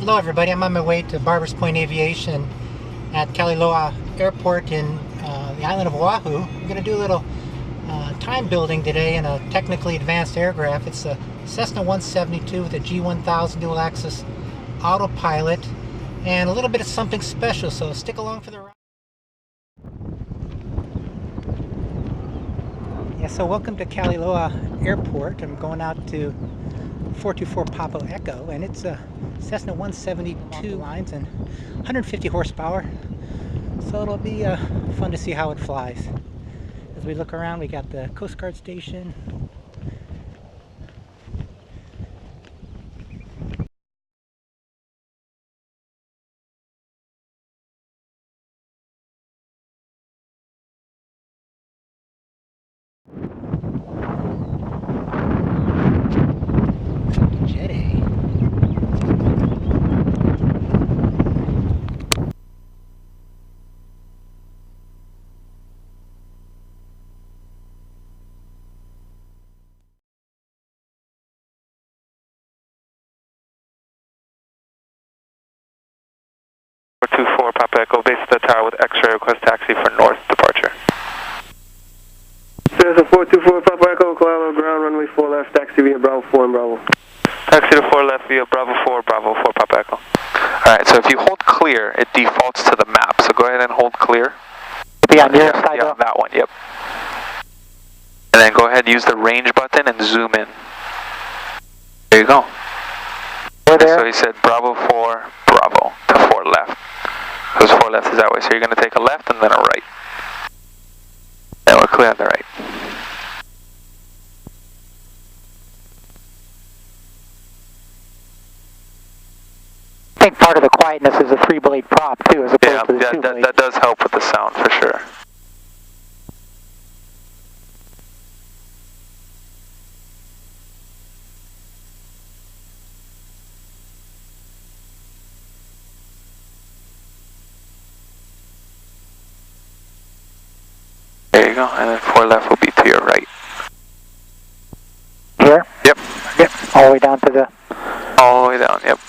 Hello everybody, I'm on my way to Barber's Point Aviation at Kalaeola Airport in the island of Oahu. I'm going to do a little time building today in a technically advanced aircraft. It's a Cessna 172 with a G100 dual axis autopilot and a little bit of something special, so stick along for the ride. Yeah, so welcome to Kalaeola Airport. I'm going out to 424 Papa Echo, and it's a Cessna 172 lines and 150 horsepower, so it'll be fun to see how it flies. As we look around, we got the Coast Guard station. Jet A. Papa Echo, base at the tower with X-ray, request taxi for north departure. Cessna 424 Papa Echo, Kalaeola ground, runway 4 left, taxi via Bravo 4 and Bravo. Taxi to 4 left via Bravo 4 Papa Echo. Alright, so if you hold clear, it defaults to the map, so go ahead and hold clear. Be on your side, yeah, that one, yep. And then go ahead and use the range button and zoom in. There you go. We're there. So he said Bravo 4 Bravo to 4 left. Because 4 left is that way, so you're going to take a left and then a right. And we're clear on the right. I think part of the quietness is a 3-blade prop too, as opposed to the 2-blade. That does help with the sound for sure. There you go, and then 4 left will be to your right. Here? Yep. Yep. All the way down to the... All the way down, yep.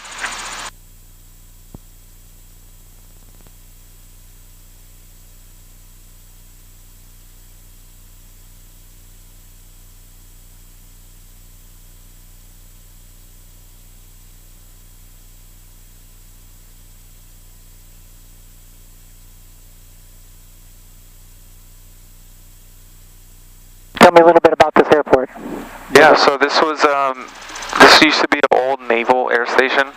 Tell me a little bit about this airport. Yeah, so this was, this used to be an old naval air station.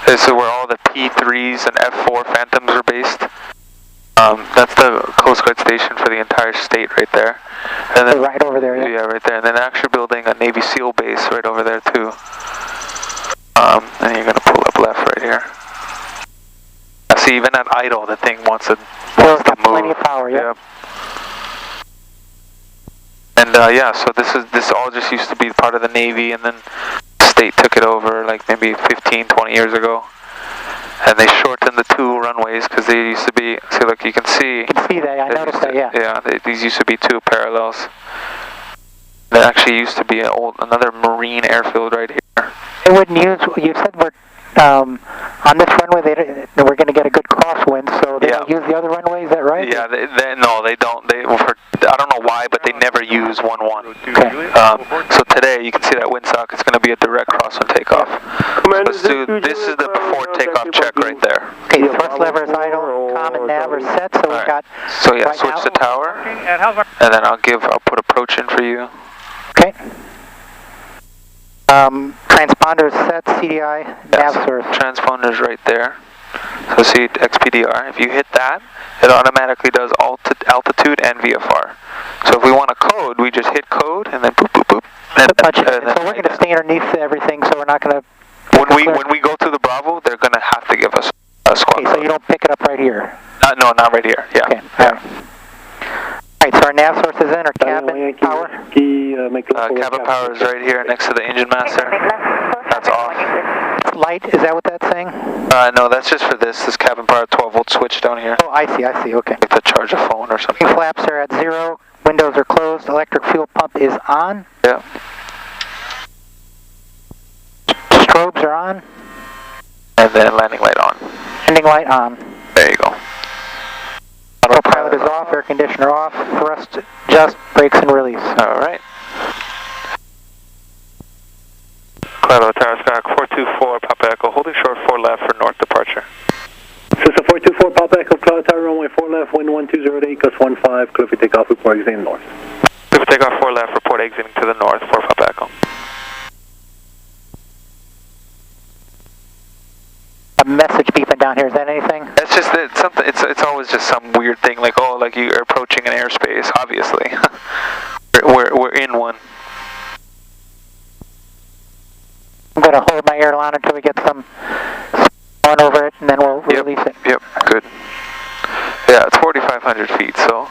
This is where all the P-3s and F-4 Phantoms were based. That's the Coast Guard station for the entire state right there. And then, right over there, yeah. Yeah, right there. And then actually building a Navy SEAL base right over there too. And you're going to pull up left right here. See, even at idle, the thing wants to move. Plenty of power, yeah. And yeah, so this all just used to be part of the Navy, and then the state took it over like maybe 15, 20 years ago. And they shortened the 2 runways because they used to be, see, look, you can see. You can see that, I noticed that, yeah. Yeah, these used to be 2 parallels. There actually used to be another Marine airfield right here. They wouldn't use, you said we're, on this runway, we're going to get a good crosswind, so they don't use the other runway, is that right? Yeah, no, they don't. I don't know why, but they never use 1-1. Okay. So today, you can see that windsock, it's going to be a direct crosswind takeoff. This is the before takeoff check right there. Okay, thrust lever is idle, comm and nav are set, so we've got... So yeah, switch the tower, and then I'll put approach in for you. Okay. Transponder is set, CDI, nav source. Transponder's right there. So see XPDR. If you hit that, it automatically does altitude and VFR. So if we want a code, we just hit code and then boop boop boop. So we're going to stay underneath everything, so we're not going to... When we go to the Bravo, they're going to have to give us a squawk. Okay, so you don't pick it up right here? No, not right here. Yeah. Okay. Yeah. Alright, so our nav source is in, our cabin power? Cabin power is right here next to the engine master. That's off. Light, is that what that's saying? No, that's just for this cabin power 12-volt switch down here. Oh, I see, okay. Like to charge a phone or something. Flaps are at 0, windows are closed, electric fuel pump is on. Yeah. Strobes are on. And then landing light on. Landing light on. There you go. Autopilot is off, air conditioner off, thrust just, brakes and release. Alright. Kalaeola Tower, Skyhawk 424, Papa Echo, holding short 4 left for north departure. Cessna 424, Papa Echo, Kalaeola Tower, runway 4 left, wind 1208, gust 15, clear for takeoff, report exiting north. Clear for takeoff 4 left, report exiting to the north for Papa Echo. A message beeping down here, is that anything? That's just something. It's always just some weird thing, like, oh, like you're approaching an airspace. Obviously, we're in one. I'm gonna hold my airline until we get some on over it, and then we'll release it. Yep, good. Yeah, it's 4,500 feet, so.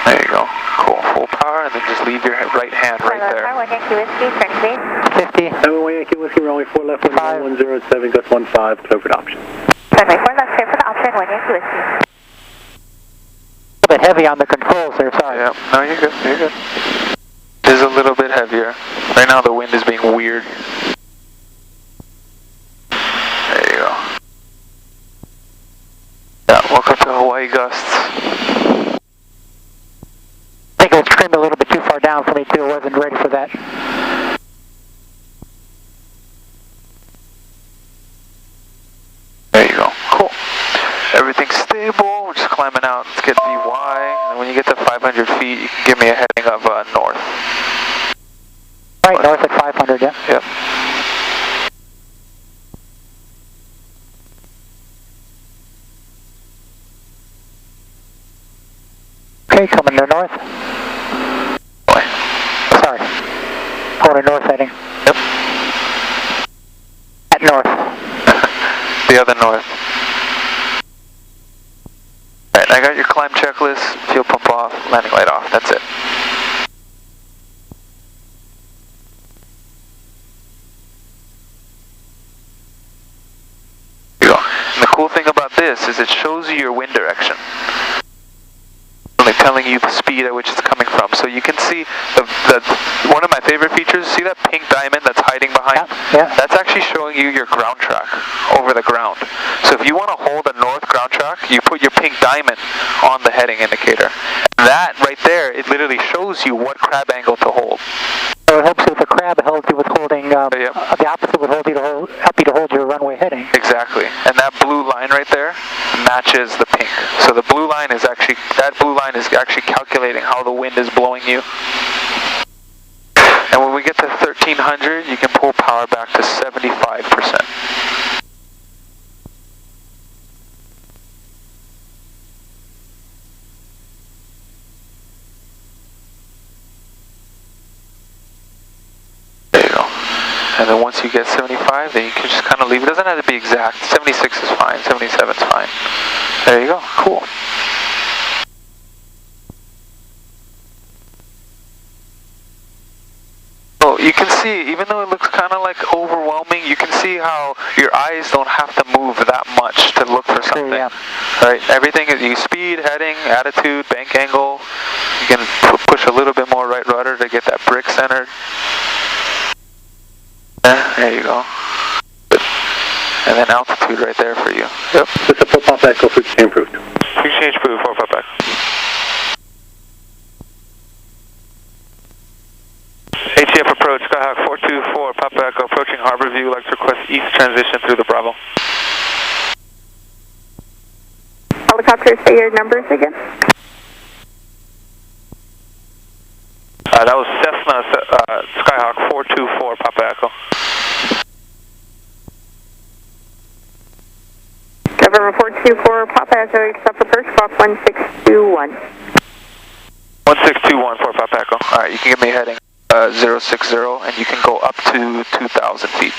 There you go. Cool. Full power, and then just leave your right hand right there. 50. 71 Yankee Whiskey, runway 4 left, wind 1007, gust 15, clear for adoption. Runway 4 left, clear for the option, 1 Yankee Whiskey. A little bit heavy on the controls there, sorry. Yeah, no, you're good, you're good. It is a little bit heavier. Right now the wind is being weird. There you go. Yeah, welcome to Hawaii gusts. I think it was trimmed a little bit too far down for me too, I wasn't ready for that. There you go, cool. Everything's stable, we're just climbing out, let's get VY, and when you get to 500 feet, you can give me a heading of north. Right, north at 500, yeah. Yep. Okay, coming to north. Boy. Sorry. Going to north heading. Yep. At north. The other north. Alright, I got your climb checklist, fuel pump off, landing light off, that's it. There you go. And the cool thing about this is it shows you your wind direction. Like telling you the speed at which it's coming from. So you can see one of my favorite features, see that pink diamond that's hiding behind? Yeah. That's actually showing you your ground track over the ground. So if you want to hold a north ground track, you put your pink diamond on the heading indicator. That right there, it literally shows you what crab angle to hold. So it helps you with the crab, it helps you with holding, Yep. the opposite would help you to hold your runway heading. Exactly. And that blue line right there matches the pink. So the blue line is actually, calculating how the wind is blowing you. And when we get to 1300, you can pull power back to 75%. There you go. And then once you get 75, then you can just kind of leave. It doesn't have to be exact. 76 is fine. 77 is fine. There you go. Cool. So you can see, even though it looks kind of like overwhelming, you can see how your eyes don't have to move that much to look for something. Yeah. Right? Everything is you speed, heading, attitude, bank angle. You can push a little bit more right rudder to get that brick centered. There you go. Good. And then altitude right there for you. Yep. This is a pop echo, frequency improved. Frequency improved, 4 back. ATF approach, Skyhawk 424, Papa Echo, approaching Harbor View, like to request east transition through the Bravo. Helicopter, say your numbers again. That was Cessna, Skyhawk 424, Papa Echo. November 424, Papa Echo, stop approach, clock 1621. 1621 for Papa Echo. Alright, you can give me a heading 060 and you can go up to 2,000 feet.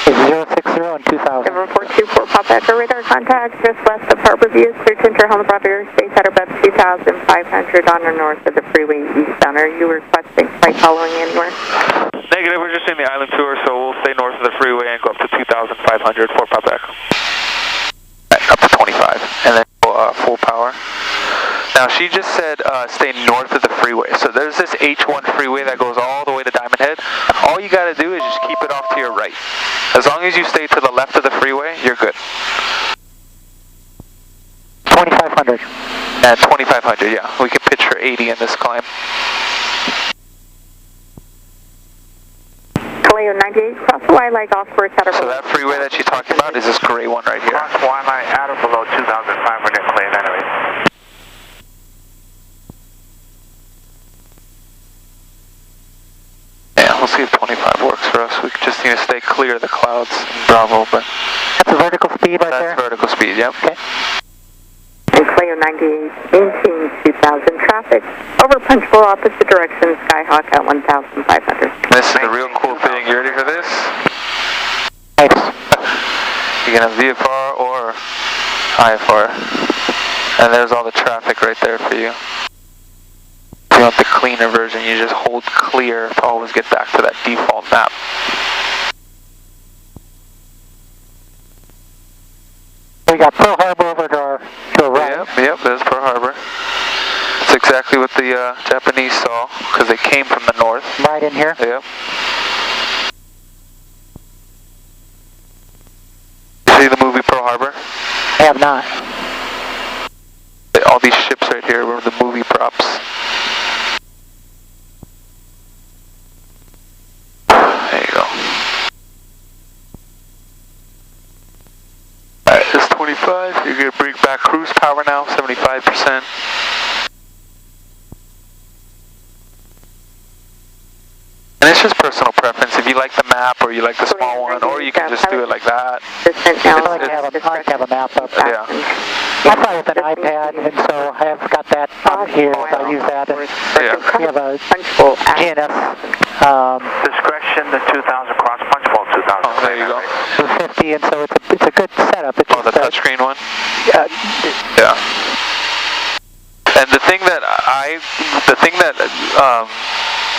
060 and 2,000. November 424, Papa Echo, radar contact just west of Harbor View, clear to enter Helmsburg airspace at about 2,500 on or north of the freeway eastbound. Are you requesting flight following anywhere? Negative, we're just in the island tour, so we'll stay north of the freeway and go up to 2,500 for Papa Echo. Right. Now she just said stay north of the freeway. So there's this H1 freeway that goes all the way to Diamond Head. All you got to do is just keep it off to your right. As long as you stay to the left of the freeway, you're good. 2500. At 2500, yeah. We can pitch for 80 in this climb. Kalaeola 98, cross the Y-line off course out of... So that freeway that she's talking about is this gray one right here. Cross Y-line out of below 2,500, Clay 98. Yeah, we'll see if 25 works for us. We just need to stay clear of the clouds in Bravo, but... That's a vertical speed right there? That's vertical speed, yep. Okay. Kalaeola 98, maintaining 2,000 traffic. Over Punchbowl, opposite direction, Skyhawk at 1,500. This is the real cool thing. You ready for this? Nice. You can have VFR or IFR. And there's all the traffic right there for you. If you want the cleaner version, you just hold clear to always get back to that default map. We got Pearl Harbor over to our right. Yep, there's Pearl Harbor. It's exactly what the Japanese saw, because they came from the north. Right in here. Yep. See the movie Pearl Harbor? I have not. All these ships right here were the movie props. There you go. Alright, this 25. You're going to bring back cruise power now, 75%. And it's just personal preference. If you like the map or you like the small one, or you can just do it like that. I like to have a map up. Yeah. I fly with an iPad, and so I have got that up here. I use that. And we have a GNS. Discretion, the 2,000 cross Punchbowl, 2,000. Oh, there you go. 250, and so it's a good setup. It's Oh, the touchscreen one? Yeah. And the thing that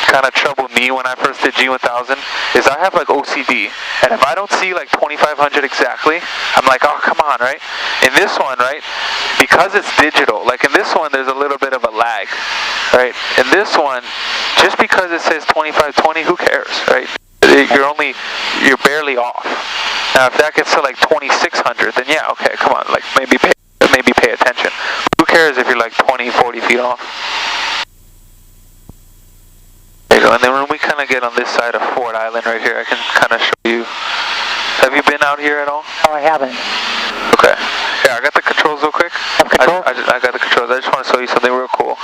kind of troubled me when I first did G1000 is I have like OCD, and if I don't see like 2500 exactly, I'm like, oh, come on, right? In this one, right, because it's digital, like in this one there's a little bit of a lag, right? In this one, just because it says 2520, who cares, right? You're barely off. Now if that gets to like 2600, then yeah, okay, come on, like maybe pay attention. Who cares if you're like 20, 40 feet off? There you go. And then when we kind of get on this side of Ford Island right here, I can kind of show you. Have you been out here at all? No, I haven't. Okay. Yeah, I got the controls real quick. Control? I got the controls. I just want to show you something real cool.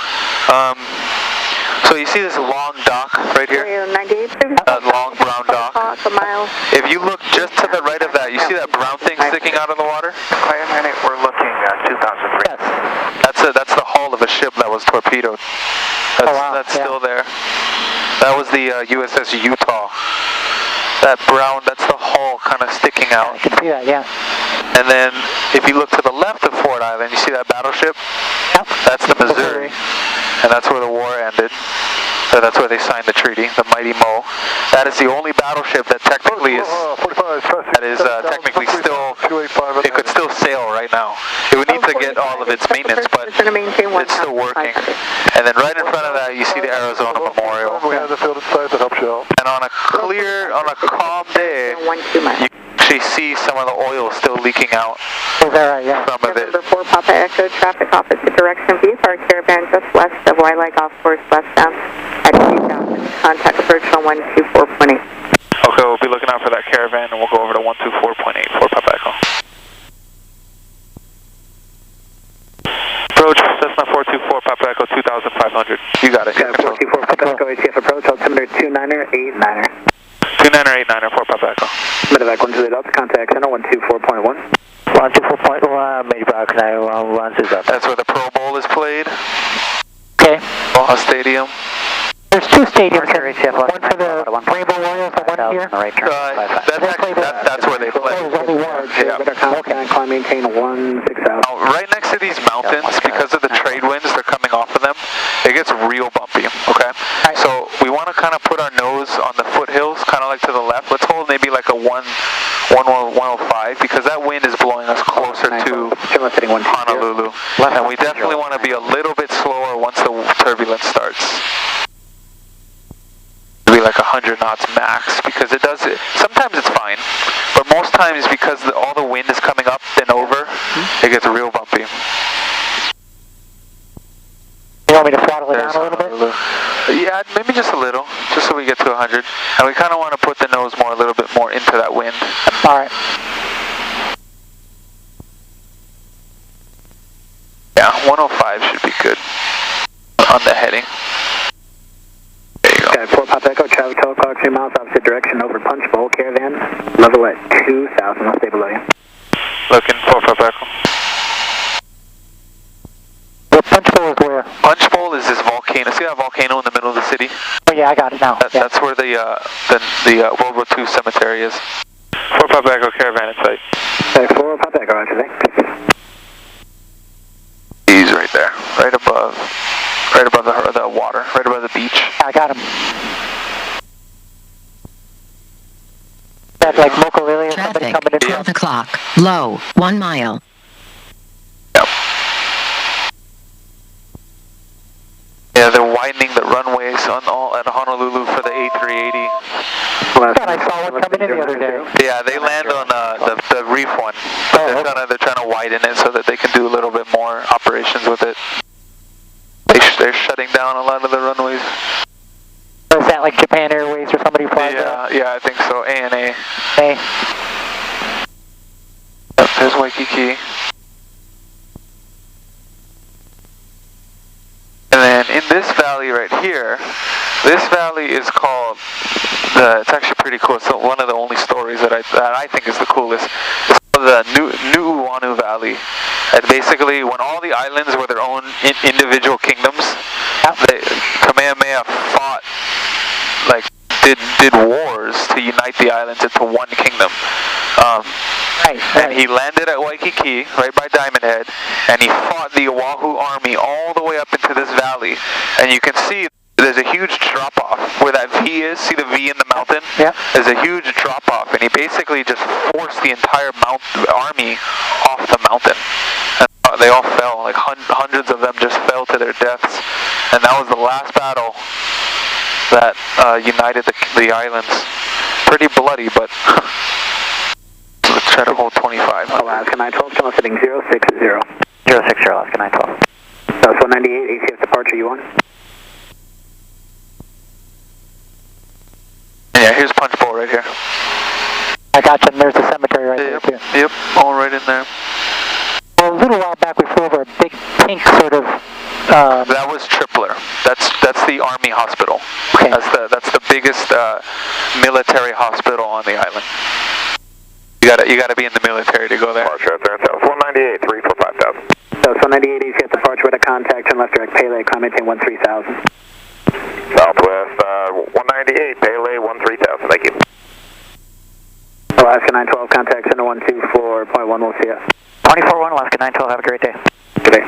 So you see this long dock right here? That long brown dock. If you look just to the right of that, you see that brown thing sticking out of the water? Wait a minute, we're looking at 2003. Yes. That's the hull of a ship that was torpedoed. That's still there. That was the USS Utah. That brown, that's the hull kind of sticking out. I can see that, yeah. And then if you look to the left of Ford Island, you see that battleship? Yep. That's the Missouri. And that's where the war ended. So that's where they signed the treaty, the Mighty Mo. That is the only battleship that technically is technically still, it could still sail right now. It would need to get all of its maintenance, but it's still working. And then right in front of that, you see the Arizona Memorial. And on a calm day, you actually see some of the oil still leaking out from a bit. Number 4, Papa Echo, traffic opposite direction, VFR caravan just west of Wailaik off course, westbound at 2,000. Contact approach on 124.8. Okay, we'll be looking out for that caravan, and we'll go over to 124.8 for Papa Echo. Approach, Cessna 424, Papa Echo, 2,500. You got it. 424, Papa Echo, ATF approach, altimeter 29er, 89er. 29er, 89er, 4 Papa Echo. Medevac 1 to the Delta, contact center 124.1. 124.1, Medevac 911 is up. That's where the Pro Bowl is played. Okay. Oahu Stadium. There's two stadiums here. One for the Rainbow Warriors and one here. That's where they play. There's only one. Yeah. Okay. Climb maintain 16,000. Right next to these mountains, because of the trade winds they're coming off of them, it gets real bumpy, okay? So we want to kind of put our nose on the foothills, kind of like to the left. Let's hold maybe like a 105, because that wind is blowing us closer to Honolulu. And we definitely want to be a little bit slower once the turbulence starts. Be like 100 knots max, because it does it. Sometimes it's fine, but most times because all the wind is coming up and over, it gets real bumpy. You want me to throttle it down a little bit? Yeah, maybe just a little, just so we get to 100. And we kind of want to put the nose a little bit more into that wind. All right. Yeah, 105 should be good on the heading. There you go. Okay, 4 Pop Echo, traffic 12 o'clock, 3 miles opposite direction over Punch Bowl Caravan, level at 2,000, I'll stay below you. Looking, 4 Pop Echo. The Punch Bowl is where? Punch Bowl is this volcano. See that volcano in the middle of the city? Oh yeah, I got it now. That's where the World War II cemetery is. 4 Pop Echo, Caravan in sight. Okay, 4 Pop Echo, roger that. He's right there, right above the water, right above the beach. I got him. That's like Mokulele or somebody coming in. 12 o'clock, low, 1 mile. Yep. Yeah, they're widening the runways at Honolulu for the A380. I thought I saw one coming in the other day. Yeah, they land on the reef one. They're trying to widen it so that they can do a little bit more operations with it. They're shutting down a lot of the runways. Is that like Japan Airways or somebody flies that? Yeah, I think so. ANA. Hey. Yep, there's Waikiki. And then in this valley right here, this valley is called, it's actually pretty cool. It's one of the only stories that I think is the coolest. It's called the Nu'uanu Valley. And basically, when all the islands were their own individual kingdoms, Kamehameha fought, did wars to unite the islands into one kingdom. And he landed at Waikiki, right by Diamond Head, and he fought the Oahu army all the way up into this valley. And you can see there's a huge drop-off where that V is. See the V in the mountain? Yeah. There's a huge drop-off, and he basically just forced the entire army off the mountain. And they all fell, like hundreds of them just fell to their deaths. And that was the last battle that united the islands. Pretty bloody, but let's try to hold 25. Alaska 912, channel setting 060. 060, Alaska 912. That's 198, ACF departure, you on? Yeah, here's Punch Bowl right here. I got you, and there's the cemetery right there too. Yep, all right in there. Well, a little while back we flew over a big pink sort of... that was Tripler. That's the Army hospital. Okay. That's the biggest military hospital on the island. You gotta be in the military to go there. Departure at there. That was 198, 3 for 5,000. So it's 198, ACF departure with a contact, turn left direct, Pele, climb maintain 13,000. Southwest 198, Pele 13,000, thank you. Alaska 912, contact center 124.1, we'll see you. 24-1, Alaska 912, have a great day. Good day.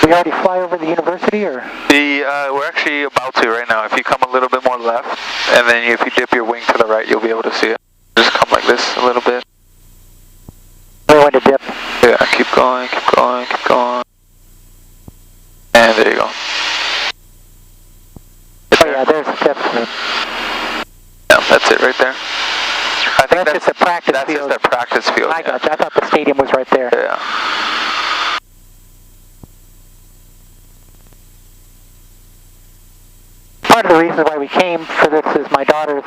We already fly over the university, or? We're actually about to right now. If you come a little bit more left, and then if you dip your wing to the right, you'll be able to see it. Just come like this a little bit. We want to dip. Yeah, keep going, keep going, keep going. And there you go. Oh yeah, there's the dip. Yeah, that's it right there. I think that's just a practice field. That's just their practice field. I got you. I thought the stadium was right there. Yeah. Part of the reason why we came for this is my daughter's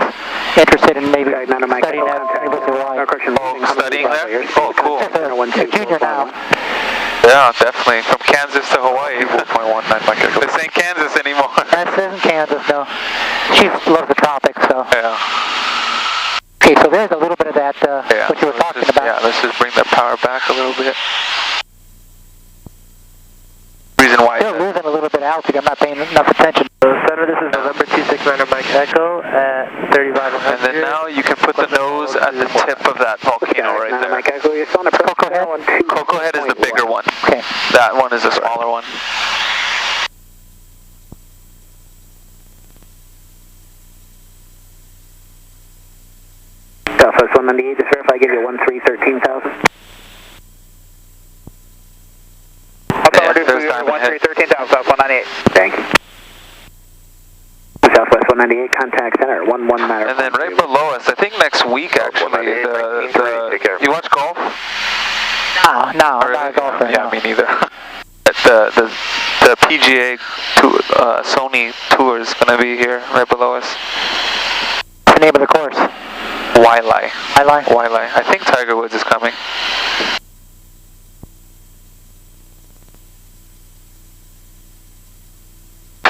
interested in maybe studying at University of Hawaii. Oh, studying there? Oh, cool. She's a junior now. Yeah, definitely. From Kansas to Hawaii. 4.19. This ain't Kansas anymore. This isn't Kansas, no. She loves the tropics, so. Yeah. Okay, so there's a little bit of that, what you were talking about. Yeah, let's just bring the power back a little bit. Reason why. Still losing a little bit of altitude. I'm not paying enough attention. Center, this is November 269 Mike Echo at 3500. And then now you can put the nose at the tip of that volcano right there. Mike Echo, you're still on a Cocoa Head? Cocoa Head is the bigger one. Okay. That one is the smaller one. Southwest 198, just verify I give you 1313,000. Yeah, there's Diamond Head. 1313,000, South 198. Thank you. Southwest 198, contact center, 119. And then right below us, I think next week actually, you watch golf? No, I'm not a golfer. Yeah, no. me neither. The PGA Sony tour is going to be here right below us. What's the name of the course? Wailea. Wailea? I think Tiger Woods is coming.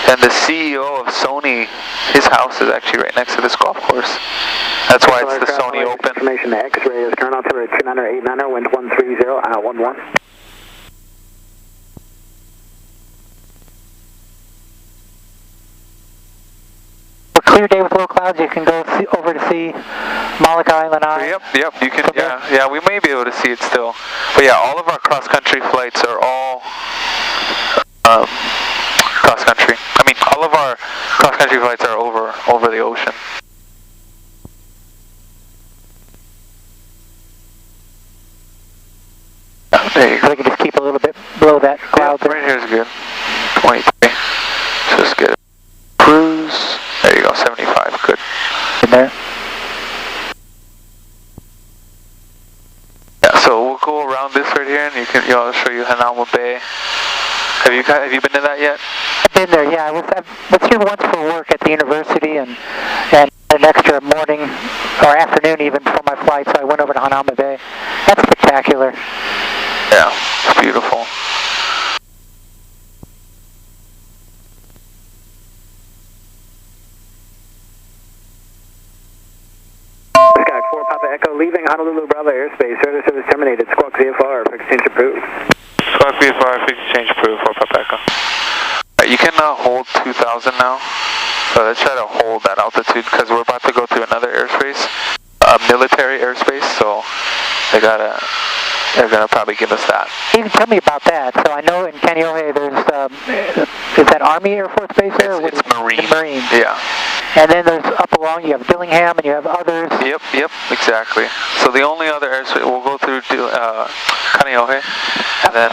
And the CEO of Sony, his house is actually right next to this golf course. That's why it's the Sony Open. Information, the X-ray is current altimeter 2989er, wind 130, 11. Clear day with low clouds, you can go over to see Molokai Island Eye. Yep, you can, yeah, we may be able to see it still. But yeah, all of our cross-country flights are all cross-country. I mean, all of our cross-country flights are over the ocean. There you go. So we can just keep a little bit below that cloud. Yep, right here is good. 23. Just get it. Cruise. There you go, 75, good. In there. Yeah, so we'll go around this right here, and I'll show you Hanauma Bay. Have you been to that yet? I've been there, yeah. I was here once for work at the university, and an extra morning or afternoon even before my flight, so I went over to Hanauma Bay. That's spectacular. Yeah, it's beautiful. Sky 4 Papa Echo, leaving Honolulu Bravo airspace. Service terminated. Squawk VFR, fixed exchange approved. Squawk VFR, fixed exchange approved for Papa Echo. Alright, you can hold 2,000 now. So let's try to hold that altitude because we're about to go through another airspace, military airspace. So they're gonna probably give us that. You can tell me about that. So I know in Kalaeola there's is that Army Air Force Base there? It's Marine. Marine. Yeah. And then there's up along, you have Dillingham and you have others. Yep, exactly. So the only other airspace, we'll go through Kalaeola, and then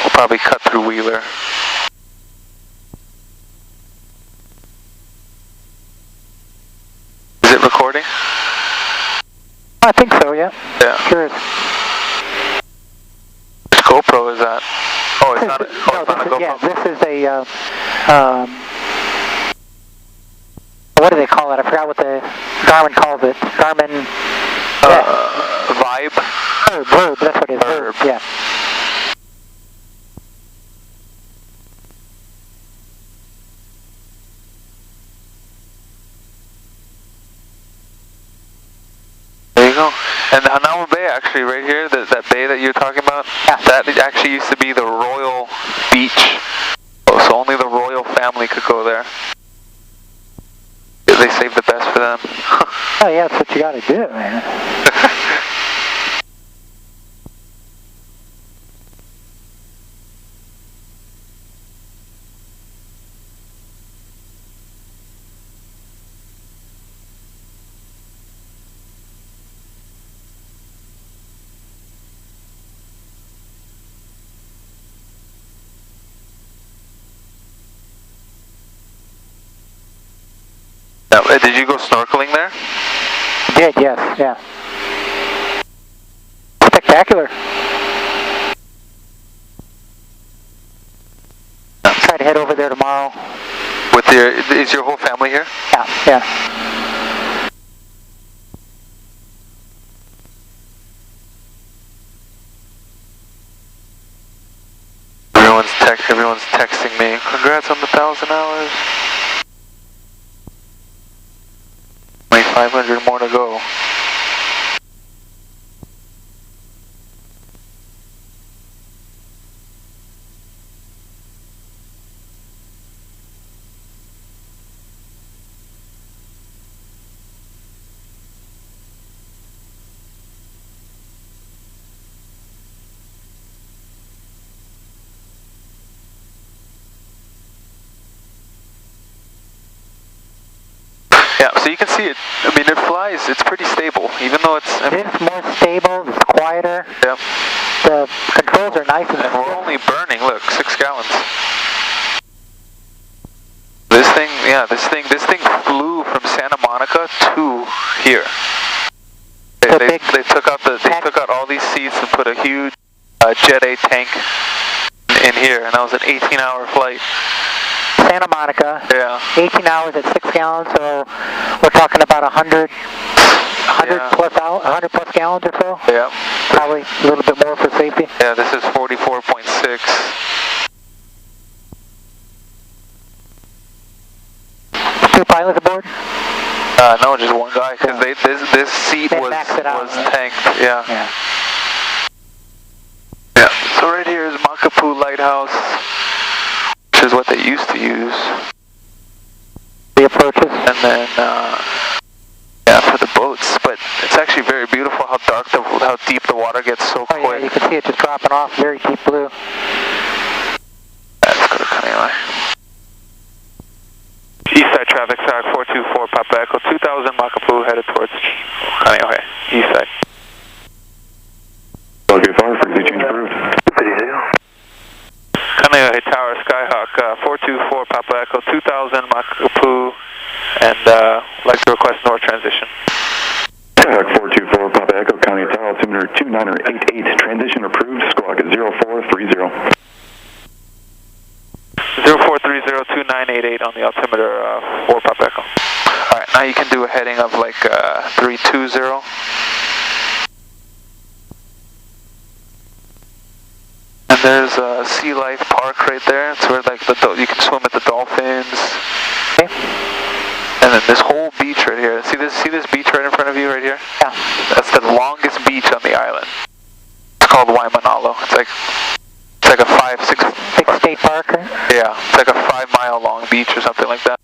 we'll probably cut through Wheeler. Is it recording? I think so, yeah. Yeah. Sure. Which GoPro is that? Oh, it's not a GoPro? Yeah, this is a, what do they call it? I forgot what the Garmin calls it. Garmin... Vibe? Verb, that's what it is. Verb, yeah. There you go. And the Hanauma Bay, actually, right here, that bay that you're talking about, that actually used to be the royal beach. So only the royal family could go there. They saved the best for them. Oh yeah, that's what you gotta do, man. Did you go snorkeling there? Did, yes, yeah. Spectacular. Try to head over there tomorrow. Is your whole family here? Yeah. Everyone's texting me. Congrats on the 1,000 hours. 500 more to go. Yeah, so you can see it. I mean, it flies. It's pretty stable, even though it's... It's more stable. It's quieter. Yep. The controls are nice. And we're only burning, look, 6 gallons. This thing, yeah, this thing flew from Santa Monica to here. They took out all these seats and put a huge Jet A tank in here, and that was an 18-hour flight. Santa Monica. Yeah. 18 hours at 6 gallons, so we're talking about 100 plus gallons or so. Yeah. Probably a little bit more for safety. Yeah, this is 44.6. Two pilots aboard? No, just one guy, because this seat was tanked. Yeah. Yeah. So right here is Makapu Lighthouse, which is what they used to use. The approaches. And then, yeah, for the boats. But it's actually very beautiful how deep the water gets so quick. Yeah, you can see it just dropping off, very deep blue. Let's go to Kalaeola. Eastside traffic, SAC 424, Papa Echo 2000, Makapu, headed towards Kalaeola, eastside. Okay, fire frequency change approved. Kalaeola Tower, Skyhawk, 424, Papa Echo 2000, Makapu, and like to request north transition. Skyhawk 424, Papa Echo, County Tower, altimeter 2988, transition approved, squawk at 0430. 0430-2988 on the altimeter 4 Papa Echo. Alright, now you can do a heading of like 320. And there's Sea Life Park right there. It's where like you can swim with the dolphins. Okay. And then this whole beach right here. See this beach right in front of you right here? Yeah. That's the longest beach on the island. It's called Waimanalo. It's like a 5-6 state park. Yeah, it's like a 5-mile long beach or something like that.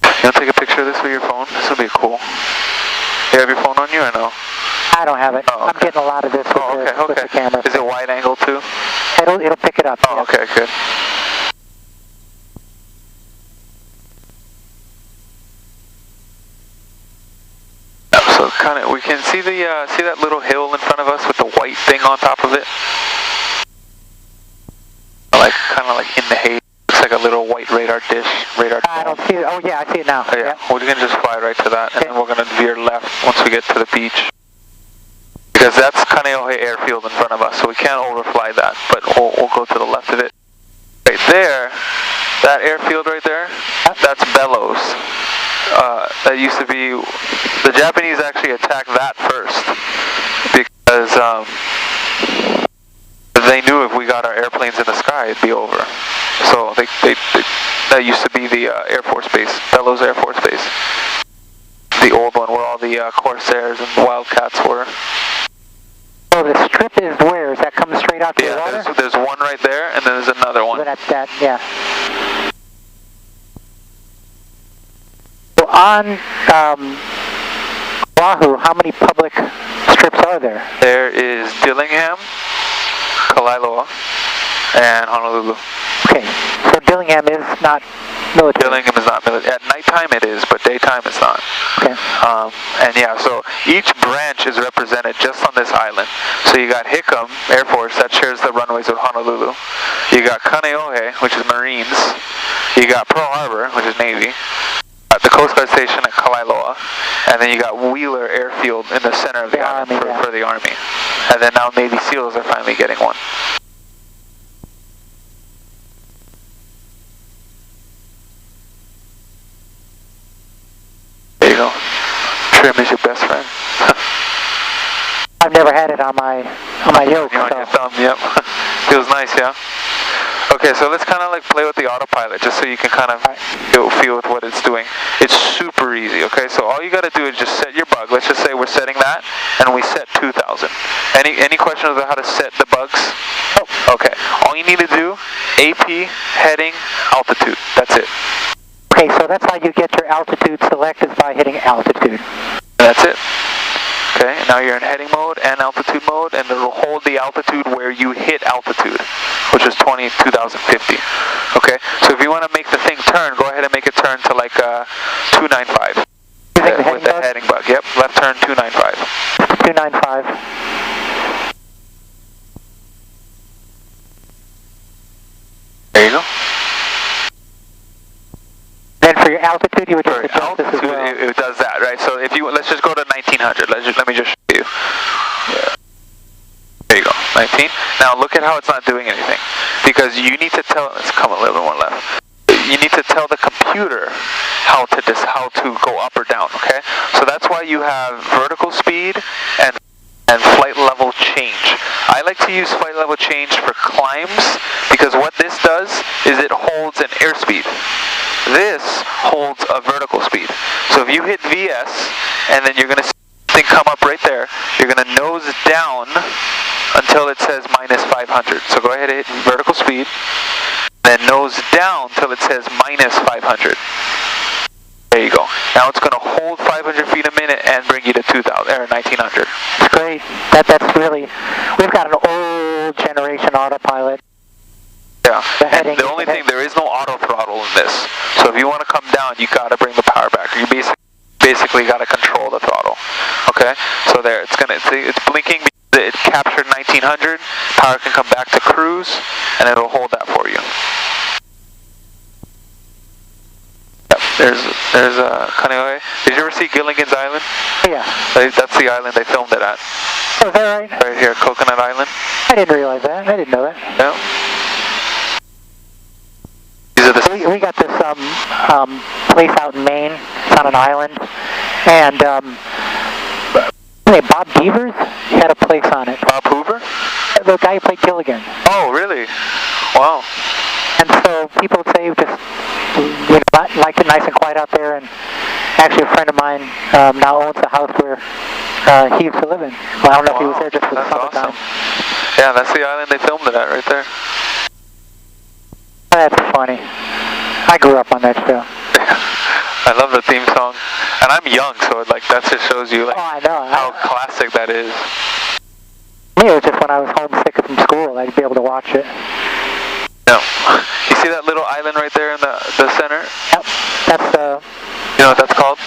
You want to take a picture of this with your phone? This would be cool. You have your phone on you or no? I don't have it. Oh, okay. I'm getting a lot of this with the camera. Is it wide angle too? It'll pick it up. Oh, yeah. Okay, good. So kind of, we can see the see that little hill in front of us with the white thing on top of it. Like kind of like in the haze. Looks like a little white radar dish. I don't see it. Oh yeah, I see it now. Oh, yeah. We're gonna just fly right to that, and then we're gonna veer left once we get to the beach. Because that's Kalaeola airfield in front of us, so we can't overfly that, but we'll go to the left of it. Right there, that airfield right there, that's Bellows. That used to be, the Japanese actually attacked that first, because they knew if we got our airplanes in the sky, it'd be over. So that used to be the Air Force Base, Bellows Air Force Base. The old one where all the Corsairs and Wildcats were. So the strip is where? Is that coming straight out to the water? Yeah, there's one right there, and then there's another one. So that's that, yeah. So on Oahu, how many public strips are there? There is Dillingham, Kalaeola, and Honolulu. Okay, so Dillingham is not military. Dillingham is not military. At nighttime it is, but daytime it's not. Okay. And yeah, so each branch is represented just on this island. So you got Hickam Air Force that shares the runways with Honolulu. You got Kaneohe, which is Marines. You got Pearl Harbor, which is Navy. The Coast Guard Station at Kalaeola. And then you got Wheeler Airfield in the center of the island for the Army. And then now Navy SEALs are finally getting one. There you go. Trim is your best friend. I've never had it on my yoke. On your thumb, yep. Feels nice, yeah? Okay, so let's kind of like play with the autopilot just so you can kind of feel with what it's doing. It's super easy, okay? So all you got to do is just set your bug. Let's just say we're setting that, and we set 2,000. Any questions about how to set the bugs? Oh. Okay. All you need to do, AP, heading, altitude. That's it. Okay, so that's how you get your altitude selected by hitting altitude. That's it. Okay, now you're in heading mode and altitude mode, and it'll hold the altitude where you hit altitude, which is 22,050. Okay, so if you want to make the thing turn, go ahead and make it turn to like 295 with the heading bug. Yep, left turn 295. 295. There you go. Then for your altitude, you would just adjust this as well. It does that, right? So if you let's just go to 1900. Let me just show you. Yeah. There you go, 19. Now look at how it's not doing anything, because you need to tell. Let's come a little bit more left. You need to tell the computer how to go up or down. Okay, so that's why you have vertical speed and flight level change. I like to use flight level change for climbs, because what this does is it holds an airspeed. This holds a vertical speed. So if you hit VS, and then you're going to see the thing come up right there, you're going to nose down until it says minus 500. So go ahead and hit vertical speed, then nose down till it says minus 500. There you go. Now it's going to hold 500 feet a minute and bring you to 2,000 or 1900. That's great. That's really. We've got an old generation autopilot. Yeah, and the only thing, there is no auto throttle in this. So if you want to come down, you got to bring the power back. You basically got to control the throttle. Okay, so there, it's blinking. It captured 1900. Power can come back to cruise, and it'll hold that for you. Yep, there's Kalaeola. Did you ever see Gilligan's Island? Yeah. That's the island they filmed it at. Oh, is that right? Right here, Coconut Island. I didn't realize that. I didn't know that. Yeah. We got this place out in Maine. It's on an island, and Bob Beavers had a place on it. Bob Hoover? The guy who played Gilligan. Oh, really? Wow. And so people would say just liked it nice and quiet out there. And actually, a friend of mine now owns a house where he used to live in. Well, I don't know if he was there just for the summertime. Awesome. Yeah, that's the island they filmed it at right there. That's funny. I grew up on that show. I love the theme song, and I'm young, so like that just shows you like how classic that is. Me, it was just when I was homesick from school, I'd be able to watch it. No, you see that little island right there in the center? Yep, that's You know what that's called?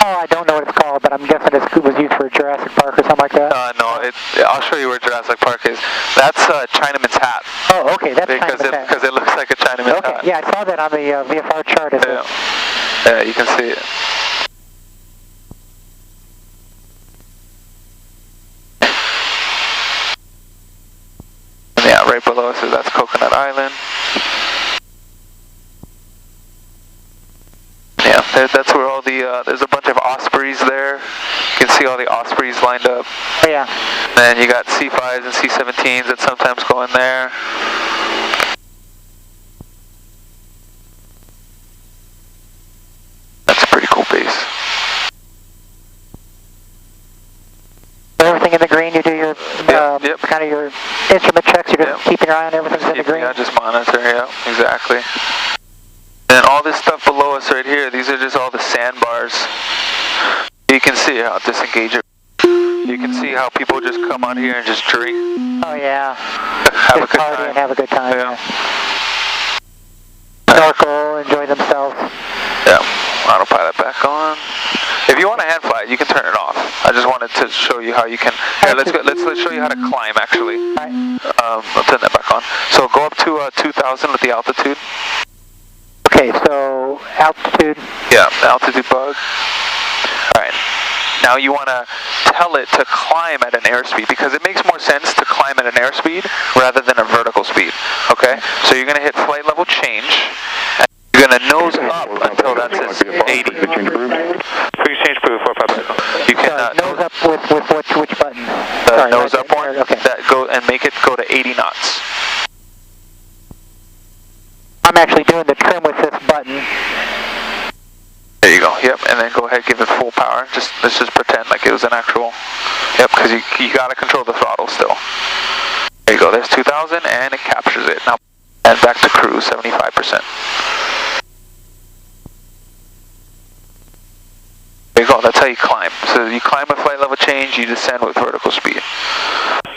Oh, I don't know what it's called, but I'm guessing it was used for Jurassic Park or something like that. No, I'll show you where Jurassic Park is. That's Chinaman's hat. Oh, okay, that's Chinaman's hat. Because it looks like a Chinaman's hat. Okay, yeah, I saw that on the VFR chart. Yeah, you can see it. And yeah, right below us is that's Coconut Island. Yeah, that's where all the, there's a bunch of ospreys there. You can see all the ospreys lined up. Oh, yeah. And you got C5s and C17s that sometimes go in there. That's a pretty cool base. Everything in the green, you do your, kind of your instrument checks, you're just keeping your eye on everything's in the green? Yeah, just monitor, yeah, exactly. And all this stuff below us right here, these are just all the sandbars. You can see how disengage it. You can see how people just come out here and just drink. Oh yeah. Have a good party time. And have a good time. Yeah. Snorkel, enjoy themselves. Yeah. Autopilot back on. If you want to hand fly it, you can turn it off. I just wanted to show you how you can. Here, let's show you how to climb actually. I'll turn that back on. So go up to 2,000 with the altitude. Okay, so altitude. Yeah, altitude bug. Alright. Now you want to tell it to climb at an airspeed, because it makes more sense to climb at an airspeed rather than a vertical speed. Okay? So you're going to hit flight level change, and you're going to nose up until that says 80. Please change to 45. You can nose up with which button? The nose up one. Okay. That go and make it go to 80 knots. I'm actually doing the trim with this button. There you go. Yep, and then go ahead, give it full power. Let's just pretend like it was an actual. Yep, because you gotta control the throttle still. There you go. There's 2,000, and it captures it. Now, and back to cruise, 75%. There you go. That's how you climb. So you climb with flight level change, you descend with vertical speed.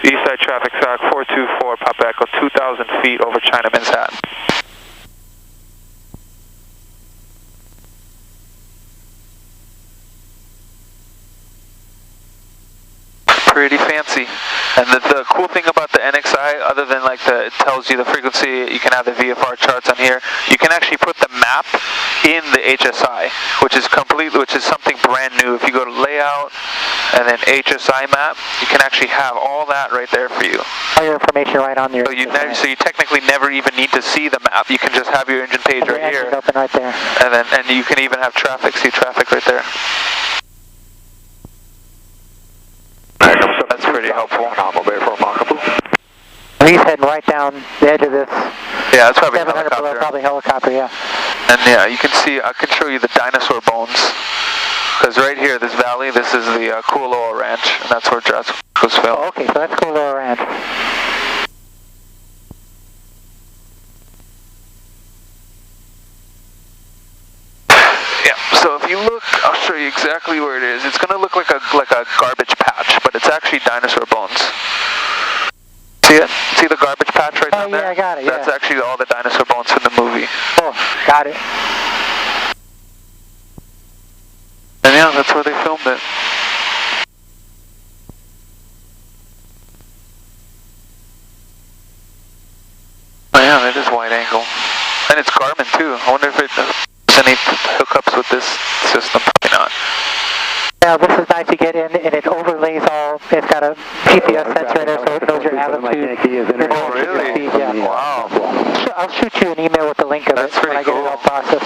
Eastside traffic, SOC 424, Papa Echo, 2,000 feet over China Manhattan. Pretty fancy. And the cool thing about the NXi, other than like it tells you the frequency, you can have the VFR charts on here. You can actually put the map in the HSI, which is something brand new. If you go to layout and then HSI map, you can actually have all that right there for you. All your information right on there. So you technically never even need to see the map. You can just have your engine page right here. Open right there. And you can even have traffic. See traffic right there. That's pretty helpful. He's heading right down the edge of this. Yeah, that's probably 700 helicopter. below, probably helicopter, yeah. And yeah, you can see, I can show you the dinosaur bones. Because right here, this valley, this is the Kalaeola Ranch, and that's where Jurassic was filmed. Oh, okay, so that's Kalaeola Ranch. Yeah, so if you look, I'll show you exactly where it is. It's going to look like a garbage patch, but it's actually dinosaur bones. See it? See the garbage patch right down there? Yeah, I got it, That's actually all the dinosaur bones from the movie. Oh, got it. And yeah, that's where they filmed it. Oh yeah, that is wide angle. And it's Garmin too. I wonder if it has any hookups with this system. Probably not. Now this is nice to get in, and it overlays all. It's got a GPS sensor in there, so it knows your altitude. Oh really? Speed, yeah. Wow. I'll shoot you an email with the link of That's it when I get cool. it all processed.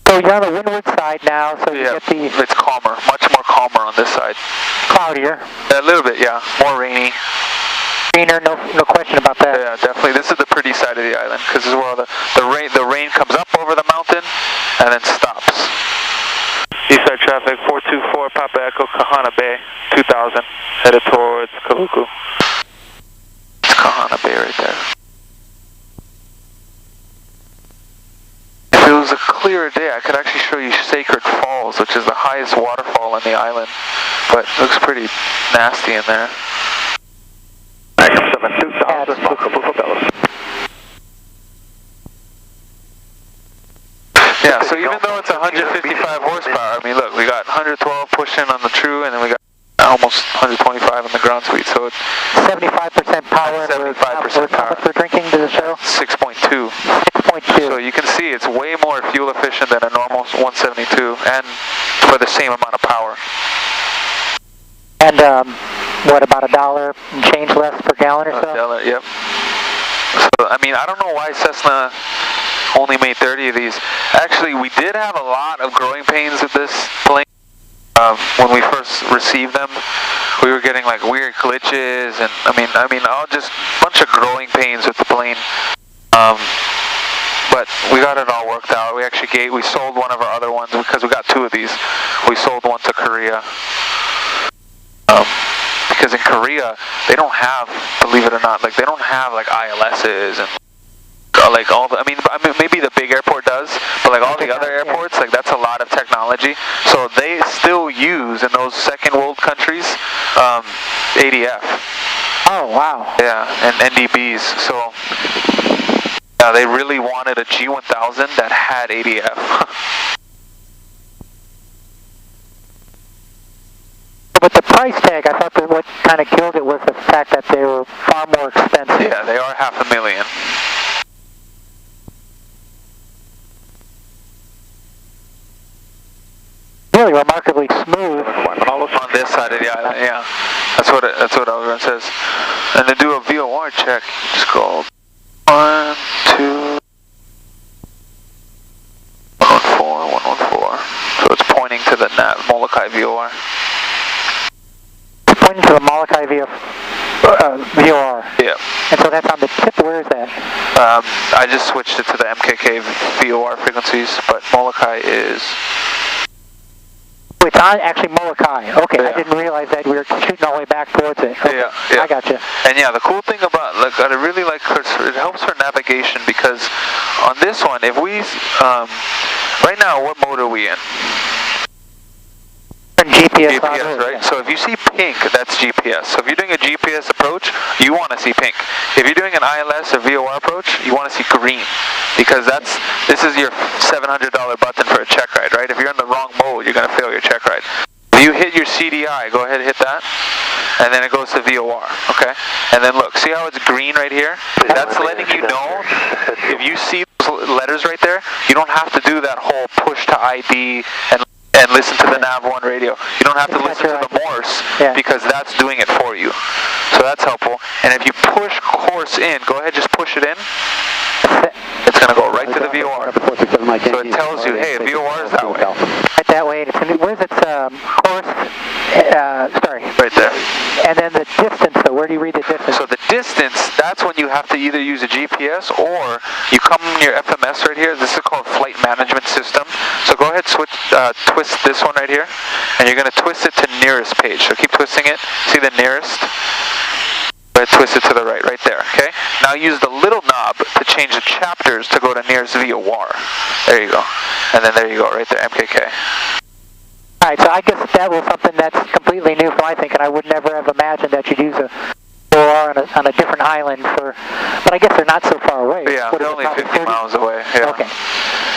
So you're on the windward side now, so you get the... It's calmer, much more calmer on this side. Cloudier. A little bit, yeah. More rainy. Greener, no question about that. Yeah, definitely. This is the pretty side of the island, because this is where all the rain comes up over the mountain and then stops. Eastside traffic, 424, Papa Echo, Kahana Bay, 2000, headed towards Kahuku. It's Kahana Bay right there. If it was a clearer day, I could actually show you Sacred Falls, which is the highest waterfall on the island, but it looks pretty nasty in there. Yeah, so even though it's 155 horsepower, I mean, look, we got 112 pushing on the true, and then we got almost 125 on the ground speed, so it's 75% power. 75% power. How much we're drinking to the show? 6.2. 6.2. So you can see it's way more fuel efficient than a normal 172, and for the same amount of power. And what, about $1 and change less per gallon or so? $1, yep. So, I mean, I don't know why Cessna only made 30 of these. Actually, we did have a lot of growing pains with this plane. When we first received them, we were getting like weird glitches, and I mean, all just a bunch of growing pains with the plane. But we got it all worked out. We sold one of our other ones because we got 2 of these. We sold one to Korea. Because in Korea, they don't have, believe it or not, like they don't have like ILSs and like all the, I mean maybe the big airport does, but like all the other airports, like that's a lot of technology. So they still use in those second world countries ADF. Oh wow. Yeah, and NDBs. So they really wanted a G1000 that had ADF. But the price tag, I thought that what kind of killed it was the fact that they were far more expensive. Yeah, they are $500,000. Really remarkably smooth. On this side of the island, yeah. That's what Algorand says. And to do a VOR check, just go 1, 2, 114, 114. So it's pointing to the Molokai VOR. Pointing to the Molokai VOR. Yeah. And so that's on the tip. Where is that? I just switched it to the MKK VOR frequencies, but Molokai is... It's on actually Molokai. Okay, yeah. I didn't realize that we were shooting all the way back towards it. Okay. Yeah. I got you. And yeah, the cool thing about, like, I really like, it helps for navigation because on this one, if we, right now, what mode are we in? Turn GPS, GPS, right? So if you see pink, that's GPS. So if you're doing a GPS approach, you want to see pink. If you're doing an ILS or VOR approach, you want to see green, because this is your $700 button for a check ride, right? If you're in the wrong mode, you're going to fail your check ride. If you hit your CDI, go ahead and hit that, and then it goes to VOR, okay? And then look, see how it's green right here? That's letting you know, if you see those letters right there, you don't have to do that whole push to ID and listen to the Nav1 radio. You don't have to listen to the Morse, because that's doing it for you. So that's helpful. And if you push course in, go ahead, just push it in. It's going to go right to the VOR. So it tells you, hey, VOR is that way. Right that way. Where's its course? Sorry. Right there. And then the distance, though, where do you read the distance? So the distance, that's when you have to either use a GPS or you come in your FMS right here. This is called Flight Management System. So go ahead, twist this one right here, and you're going to twist it to nearest page. So keep twisting it. See the nearest? Go ahead, twist it to the right there, okay? Now use the little knob to change the chapters to go to nearest VOR. There you go. And then there you go, right there, MKK. Alright, so I guess that was something that's completely new for my thinking. I would never have imagined that you'd use a VOR on a different island but I guess they're not so far away. Yeah, they're only 50 miles away. Yeah. Okay.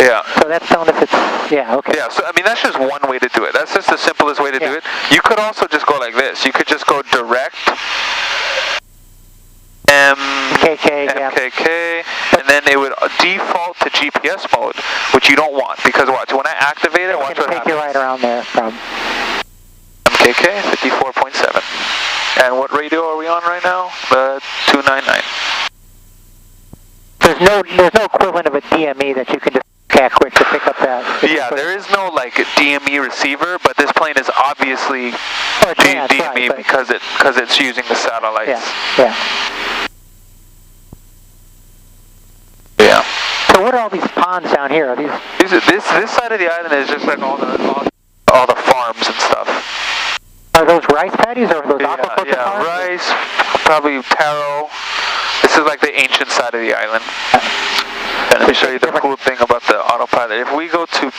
Yeah. So that's telling us it's, okay. Yeah, so I mean, that's just one way to do it. That's just the simplest way to do it. You could also just go like this. You could just go direct MKK, and then it would default to GPS mode, which you don't want, because watch, when I activate it, watch what happens. Take you right around there from MKK 54.7. And what radio are we on right now? 299. There's no equivalent of a DME that you can just cat quick to pick up that. Yeah, there is no like DME receiver, but this plane is obviously DME, right, because it's using the satellites. Yeah. Yeah. So what are all these ponds down here? Are these? This side of the island is just like all the farms and stuff. Are those rice paddies or are those aquaculture farms? Rice, probably taro. This is like the ancient side of the island. And let me show you the cool thing about the autopilot. If we go to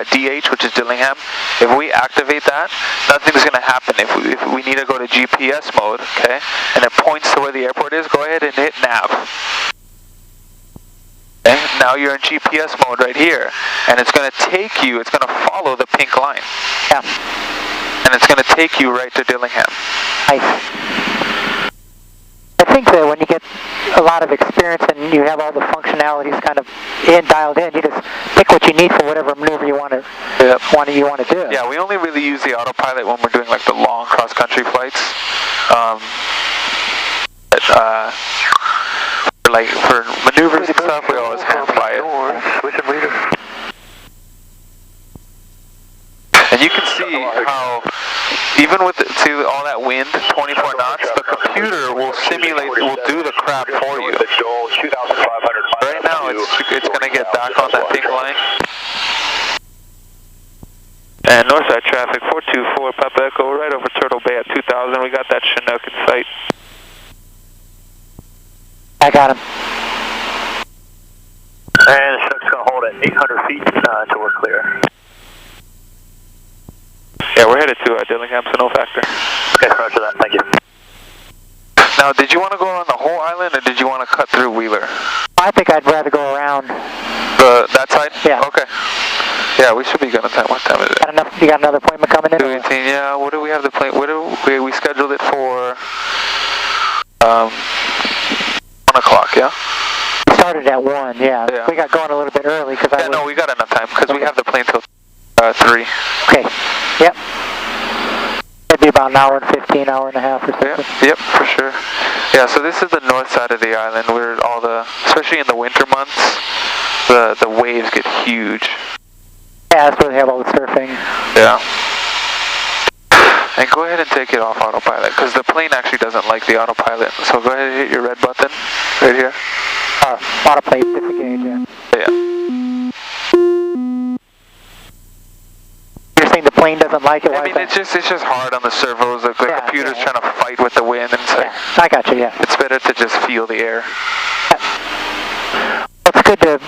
DH, which is Dillingham, if we activate that, nothing's going to happen. If we need to go to GPS mode, okay, and it points to where the airport is, go ahead and hit nav. Okay, now you're in GPS mode right here, and it's going to take you, it's going to follow the pink line. Yeah. And it's going to take you right to Dillingham. I think that when you get a lot of experience and you have all the functionalities kind of dialed in, you just pick what you need for whatever maneuver you want to do. Yeah, we only really use the autopilot when we're doing like the long cross-country flights. Like for maneuvers and stuff, we always hand fly it. And you can see how, even with all that wind, 24 knots, the computer will do the crap for you. Right now, it's going to get back on that pink line. And northside traffic, 424 Papa Echo, right over Turtle Bay at 2000. We got that Chinook in sight. I got him. And the Chinook's going to hold at 800 feet until we're clear. Yeah, we're headed to Dillingham, so no factor. Okay, roger that. Thank you. Now, did you want to go on the whole island, or did you want to cut through Wheeler? I think I'd rather go around. That side? Yeah. Okay. Yeah, we should be good on time. What time is it? You got another appointment coming in? 2:18. Yeah. What do we have the plane? We scheduled it for 1 o'clock. Yeah. We started at 1. Yeah. We got going a little bit early because no, we got enough time because we have the plane till 3. Okay. Yep. It'd be about an hour and 15, hour and a half or something. Yep, for sure. Yeah, so this is the north side of the island where especially in the winter months, the waves get huge. Yeah, that's where they have all the surfing. Yeah. And go ahead and take it off autopilot because the plane actually doesn't like the autopilot. So go ahead and hit your red button right here. Autopilot disengage, Yeah. You're saying the plane doesn't like it? I mean, it's just hard on the servos. The computer's trying to fight with the wind, and I got you. Yeah. It's better to just feel the air. It's good to.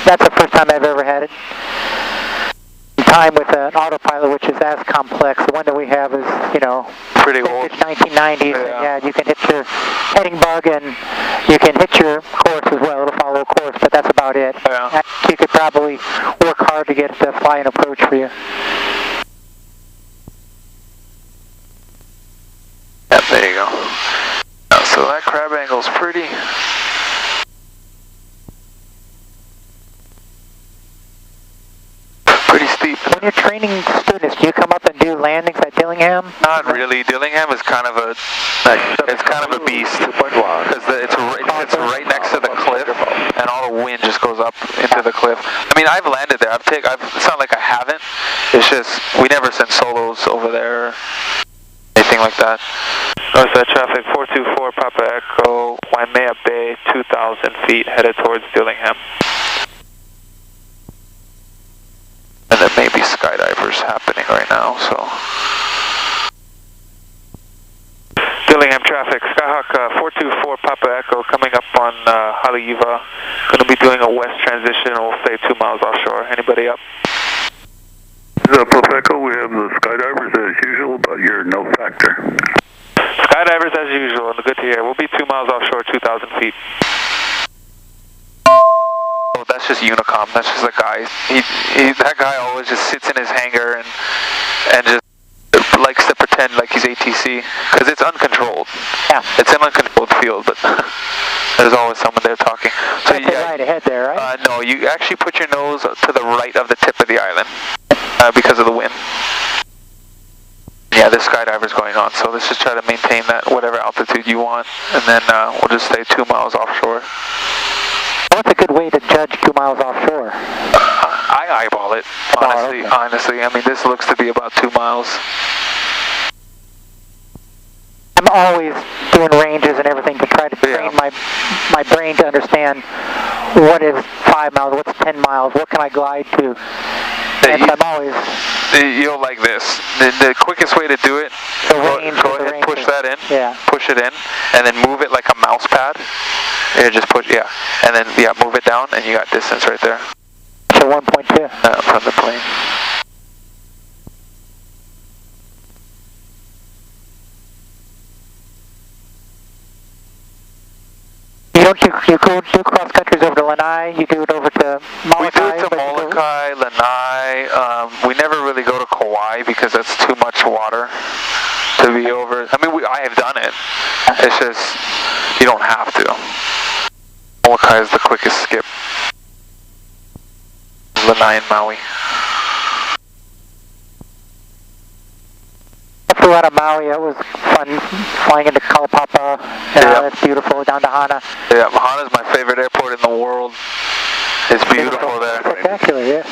That's the first time I've ever had it. time with an autopilot, which is as complex. The one that we have is, you know, pretty old. 1990s. Yeah. And yeah, you can hit your heading bug and you can hit your course as well. It'll follow a course, but that's about it. Yeah. You could probably work hard to get it to fly an approach for you. Yeah, there you go. So that crab angle's pretty. Pretty steep. When you're training students, do you come up and do landings at Dillingham? Not really. Dillingham is kind of a, it's kind of a beast because it's right next to the cliff, and all the wind just goes up into the cliff. I mean, I've landed there. It's not like I haven't. It's just we never send solos over there, or anything like that. Northside traffic 424 Papa Echo, Waimea Bay, 2,000 feet, headed towards Dillingham. And there may be skydivers happening right now, so. Dillingham traffic, Skyhawk 424 Papa Echo coming up on Kalaeola. Going to be doing a west transition, we'll stay 2 miles offshore. Anybody up? Papa Echo, we have the skydivers as usual, but you're no factor. Skydivers as usual, and good to hear. We'll be 2 miles offshore, 2,000 feet. Oh, that's just Unicom. That's just a guy. That guy always just sits in his hangar and just likes to pretend like he's ATC because it's uncontrolled. Yeah. It's an uncontrolled field, but there's always someone there talking. So that's right ahead there, right? No, you actually put your nose to the right of the tip of the island because of the wind. Yeah, there's skydivers going on, so let's just try to maintain that whatever altitude you want, and then we'll just stay 2 miles offshore. What's a good way to judge 2 miles offshore? I eyeball it, honestly. Okay. Honestly, I mean, this looks to be about 2 miles. I'm always doing ranges and everything to try to train my brain to understand what is 5 miles, what's 10 miles, what can I glide to. And I'm always... You'll like this. The quickest way to do it, go ahead, push that in, push it in, and then move it like a mouse pad. Here, just push, and then, move it down, and you got distance right there. So 1.2? From the plane. You go do cross countries over to Lanai, you do it over to Molokai? We do it to Molokai, Lanai. We never really go to Kauai because that's too much water to be over. I mean, I have done it. It's just, you don't have to. Molokai is the quickest skip. Lanai and Maui. I flew out of Maui, it was fun flying into Kalapapa, that's beautiful, down to Hana. Yeah, Hana's my favorite airport in the world. It's beautiful there. Spectacular, yeah.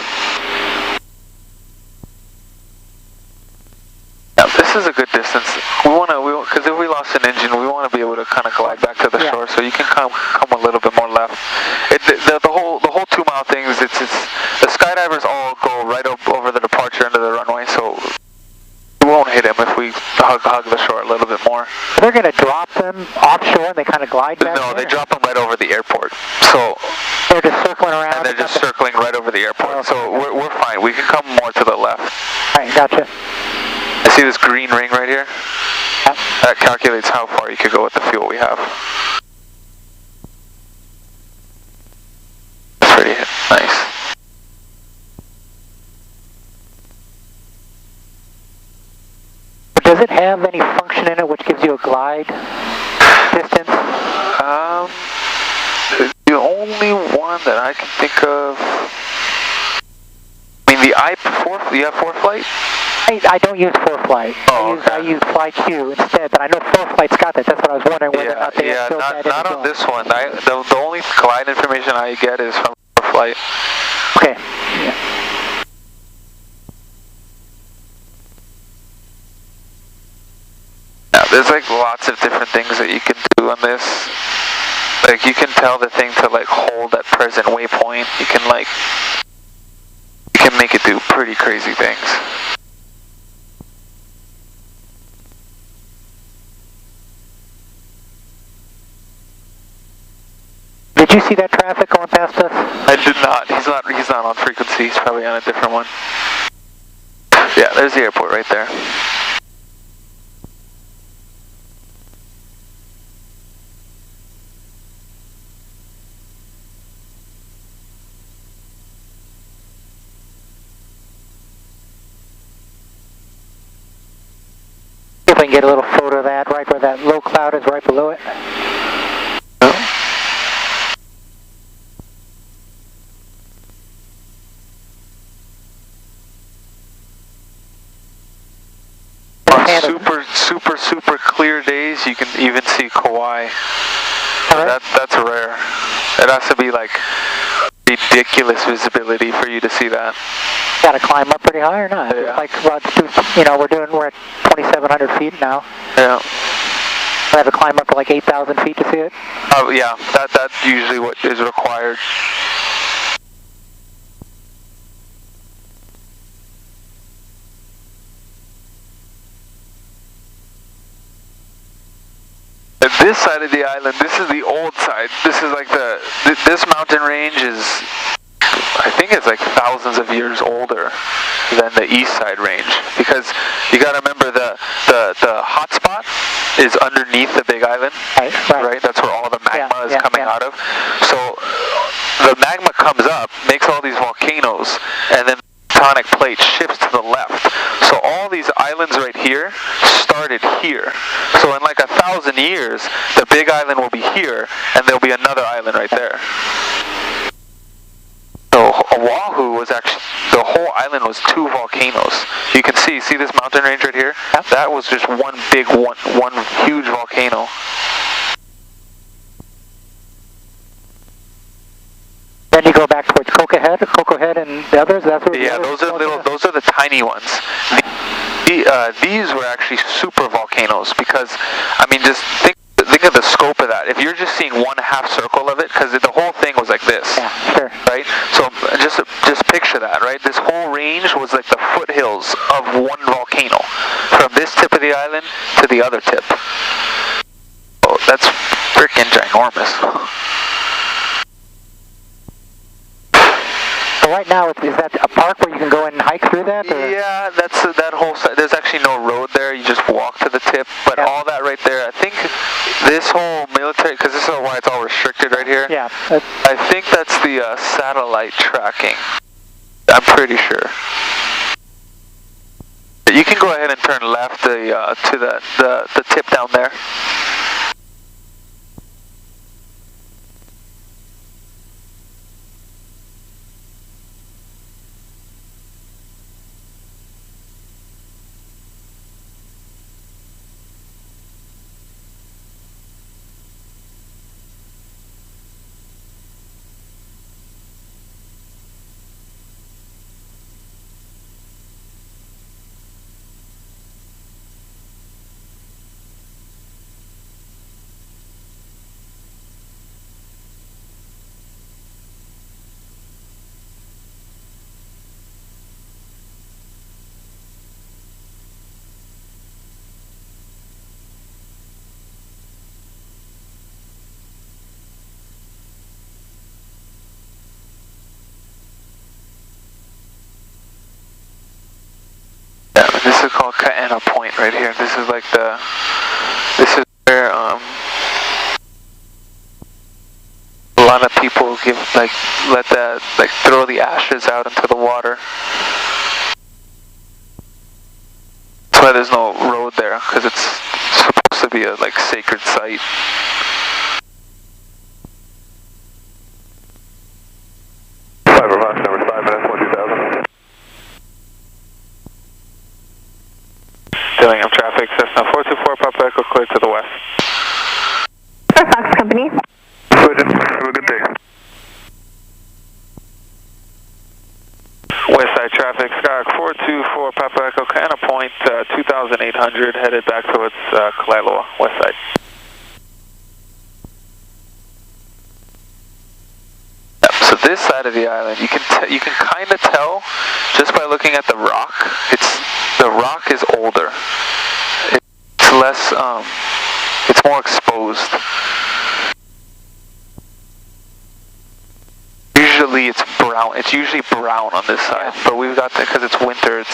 Yeah, this is a good distance. Because if we lost an engine, we want to be able to kind of glide back to the shore, so you can come a little bit more left. The whole 2 mile thing is the skydivers all go right over the departure into the runway, so we won't hit them if we hug the shore a little bit more. They're going to drop them offshore and they kind of glide back? No, they drop them right over the airport. So they're just circling around? And they're just circling right over the airport. So we're fine. We can come more to the left. Alright, gotcha. I see this green ring right here? Yeah. That calculates how far you could go with the fuel we have. That's pretty nice. Does it have any function in it which gives you a glide distance? The only one that I can think of... I mean, the I-4, you have 4-flight? I don't use 4-flight. Oh, I use FlyQ instead, but I know 4-flight's got that. That's what I was wondering whether or not they had built that in. Not on this one. The only glide information I get is from 4-flight. Okay. Yeah. There's like lots of different things that you can do on this. Like you can tell the thing to like hold at present waypoint. You can make it do pretty crazy things. Did you see that traffic going past us? I did not. He's not on frequency. He's probably on a different one. Yeah, there's the airport right there. See if I can get a little photo of that, right where that low cloud is, right below it. Super clear days, you can even see Kauai. Right. That's rare. It has to be like ridiculous visibility for you to see that. Got to climb up pretty high or not? Yeah. Like, you know, we're at 2,700 feet now. Yeah. I have to climb up to like 8,000 feet to see it. Oh yeah, that's usually what is required. This side of the island, this is the old side. This is like this mountain range is, I think it's like thousands of years older than the east side range, because you got to remember the hot spot is underneath the big island, right? That's where all the magma is coming out of. So the magma comes up, makes all these volcanoes, and then tectonic plate shifts to the left. So all these islands right here started here. So in like 1,000 years, the big island will be here, and there'll be another island right there. So Oahu was actually, the whole island was 2 volcanoes. You can see this mountain range right here? That was just one huge volcano. Then you go back towards Cocoa Head and the others? That's where those are the tiny ones. These were actually super volcanoes, because, I mean, just think of the scope of that. If you're just seeing one half circle of it, because the whole thing was like this, right? So just picture that, right? This whole range was like the foothills of one volcano, from this tip of the island to the other tip. Oh, that's freaking ginormous. So right now, is that a park where you can go and hike through that? Or? Yeah, that's that whole side. There's actually no road there. You just walk to the tip. But all that right there, I think this whole military, because this is why it's all restricted right here. Yeah. I think that's the satellite tracking. I'm pretty sure. You can go ahead and turn left to the tip down there. This is called Kalaeola Point right here. This is like this is where a lot of people throw the ashes out into the water. That's why there's no road there, because it's supposed to be a sacred site. Number 5, S12000. Filling up traffic, Cessna 424, Papa Echo, clear to the west. Fox Company. Have a good day. West side traffic, Skyhawk 424, Papa Echo, Kalaeola Point, 2,800, headed back towards Kalaeola, west side. So this side of the island, you can kind of tell just by looking at the rock. The rock is older. It's less. It's more exposed. Usually it's brown. It's usually brown on this side, but we've got that because it's winter.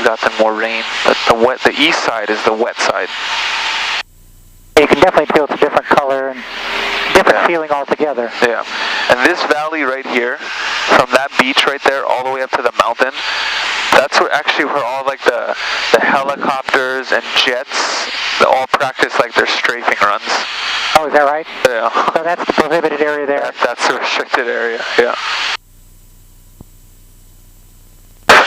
we've gotten more rain. But the east side is the wet side. You can definitely tell it's a different color and different feeling altogether. Yeah, and this valley right here, from that beach right there all the way up to the mountain, that's where all like the helicopters and jets, they all practice like their strafing runs. Oh, is that right? Yeah. So that's the prohibited area there. That's the restricted area. Yeah.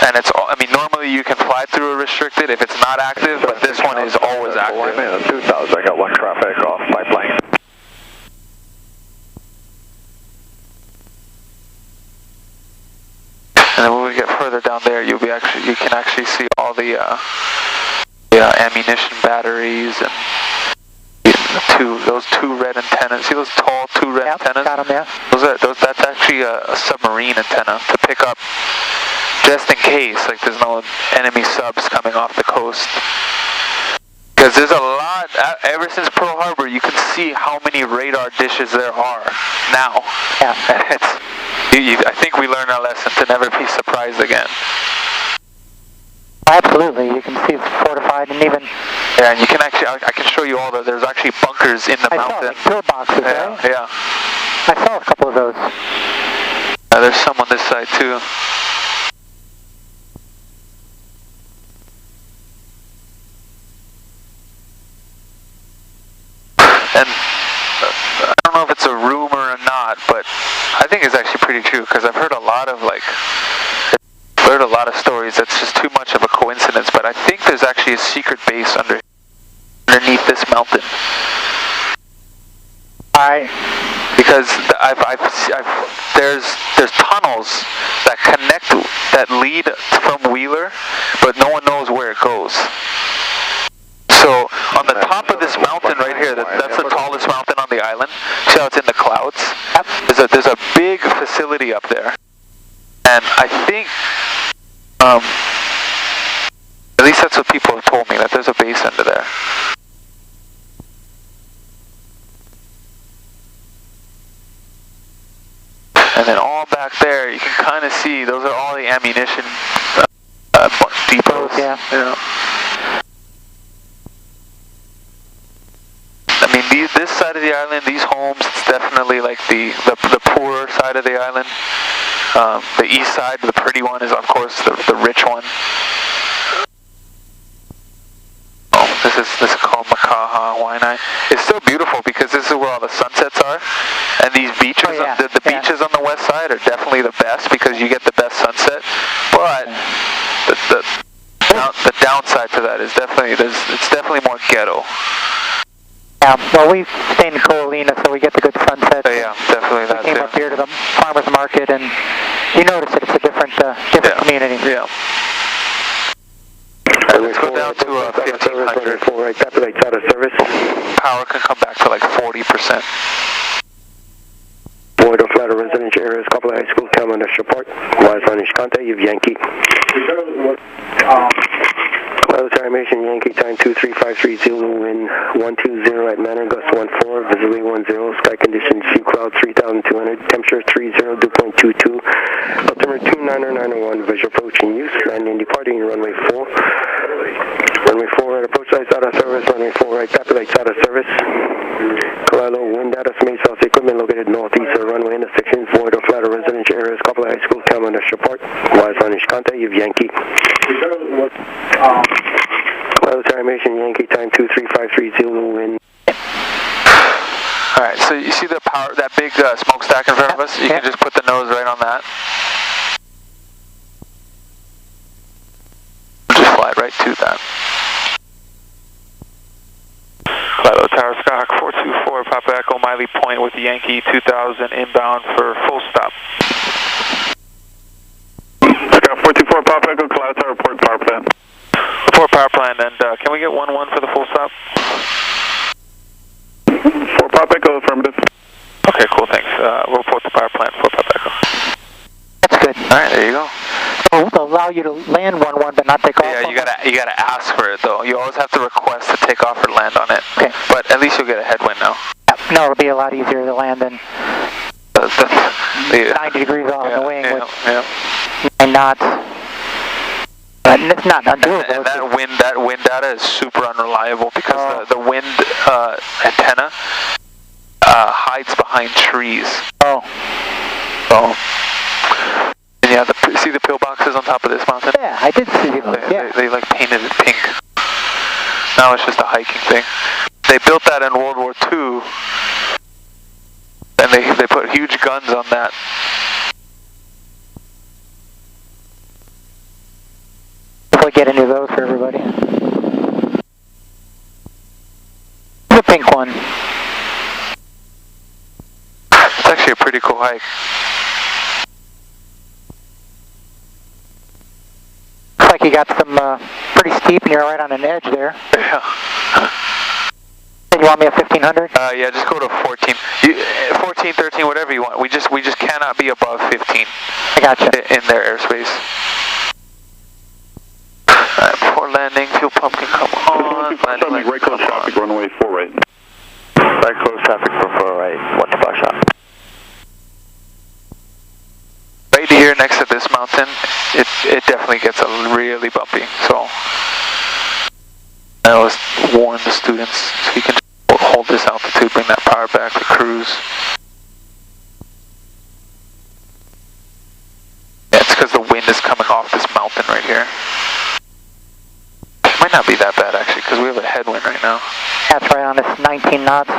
And it's all, I mean, normally you can fly through a restricted if it's not active, but this one is always active. 2000, I got one traffic off pipeline. And then when we get further down there, you can actually see all the ammunition batteries and those two red antennas. See those tall two red antennas? Got them, yeah. That's actually a submarine antenna to pick up, just in case, like there's no enemy subs coming off the coast. Because there's a lot, ever since Pearl Harbor, you can see how many radar dishes there are now. Yeah. And I think we learned our lesson to never be surprised again. Absolutely, you can see it's fortified and even... Yeah, and you can actually, I can show you all there's actually bunkers in the mountain. I saw, like, pillboxes, right? Yeah. I saw a couple of those. There's some on this side too. And I don't know if it's a rumor or not, but I think it's actually pretty true, because I've heard a lot of stories that's just too much of a coincidence, but I think there's actually a secret base underneath this mountain. Because there's tunnels that lead from Wheeler, but no one knows where it goes. So on the top of this mountain right here, that's the tallest mountain on the island. See how it's in the clouds? There's a big facility up there, and I think, at least that's what people have told me, that there's a base under there. And then all back there, you can kind of see, those are all the ammunition depots. Yeah. I mean, this side of the island, these homes, it's definitely like the poorer side of the island. The east side, the pretty one, is of course the rich one. Oh, this is called Micah Sanchez. It's still beautiful because this is where all the sunsets are, and these beaches, the beaches on the west side are definitely the best because you get the best sunset. But the downside to that is it's definitely more ghetto. Yeah, well, we stay in Kalaeola, so we get the good sunset. Yeah, definitely that too. We came up here to the farmer's market, and you notice that it's a different community. Yeah. Let's go down to 1500. Right, Tapulate out of service. Power can come back to like 40%. Void of flatter residential areas, couple of high school, Cameron Support. Wise Vanish contact, you've Yankee. Military Mission Yankee time 23530, wind 120 at Manor, gust 14, visibility 10, sky conditions, few clouds 3200, temperature 30, dew point 22, altimeter 29091, visual approach in use, landing departing runway 4. Runway 4 right, approach lights out of service, runway 4 right, tap lights out of service. Kalaeola, wind data, Smith South equipment located northeast of runway intersections, void of flatter residential areas, couple of high school, Cameron Support. Wise Vanish contact, you've Yankee. Military Mission Yankee time 23530, wind. Alright, so you see the power, that big smokestack in front of us? You can just put the nose right on that. Just fly right to that. Kalaeola Tower Skyhawk 424, Papa Echo Miley Point with Yankee 2000 inbound for full stop. Skyhawk 424, Papa Echo, Kalaeola Tower, report power plant. Report power plant, and can we get 1-1 for the full stop? 4 Papa Echo, affirmative. Okay, cool, thanks. We'll report the power plant for Papa Echo. That's good. Alright, there you go. So we'll allow you to land 1-1 but not take off? Yeah, you gotta ask for it though. You always have to request to take off or land on it. Okay. But at least you'll get a headwind now. Yeah, no, it'll be a lot easier to land than 90 degrees off the wing with 9 knots. It's not undoable. And that wind data is super unreliable because the wind antenna hides behind trees. Oh. And yeah, see the pillboxes on top of this mountain? Yeah, I did see those. They like painted it pink. Now it's just a hiking thing. They built that in World War II, and they put huge guns on that. Hopefully get any of those for everybody. The pink one. It's actually a pretty cool hike. Looks like you got some pretty steep and you're right on an edge there. Yeah. You want me at 1500? Yeah, just go to 14. 14, 13, whatever you want. We just cannot be above 15. I gotcha. In their airspace. Alright, before landing, fuel pump can come on. Landing, right close traffic, runway 4 right. Right close traffic for 4 right, 125 shot. Right here next to this mountain, it definitely gets really bumpy. So I always warn the students, so you can hold this altitude, bring that power back to cruise. Yeah, it's because the wind is coming off this mountain right here. It might not be that bad actually, because we have a headwind right now. That's right on this 19 knots.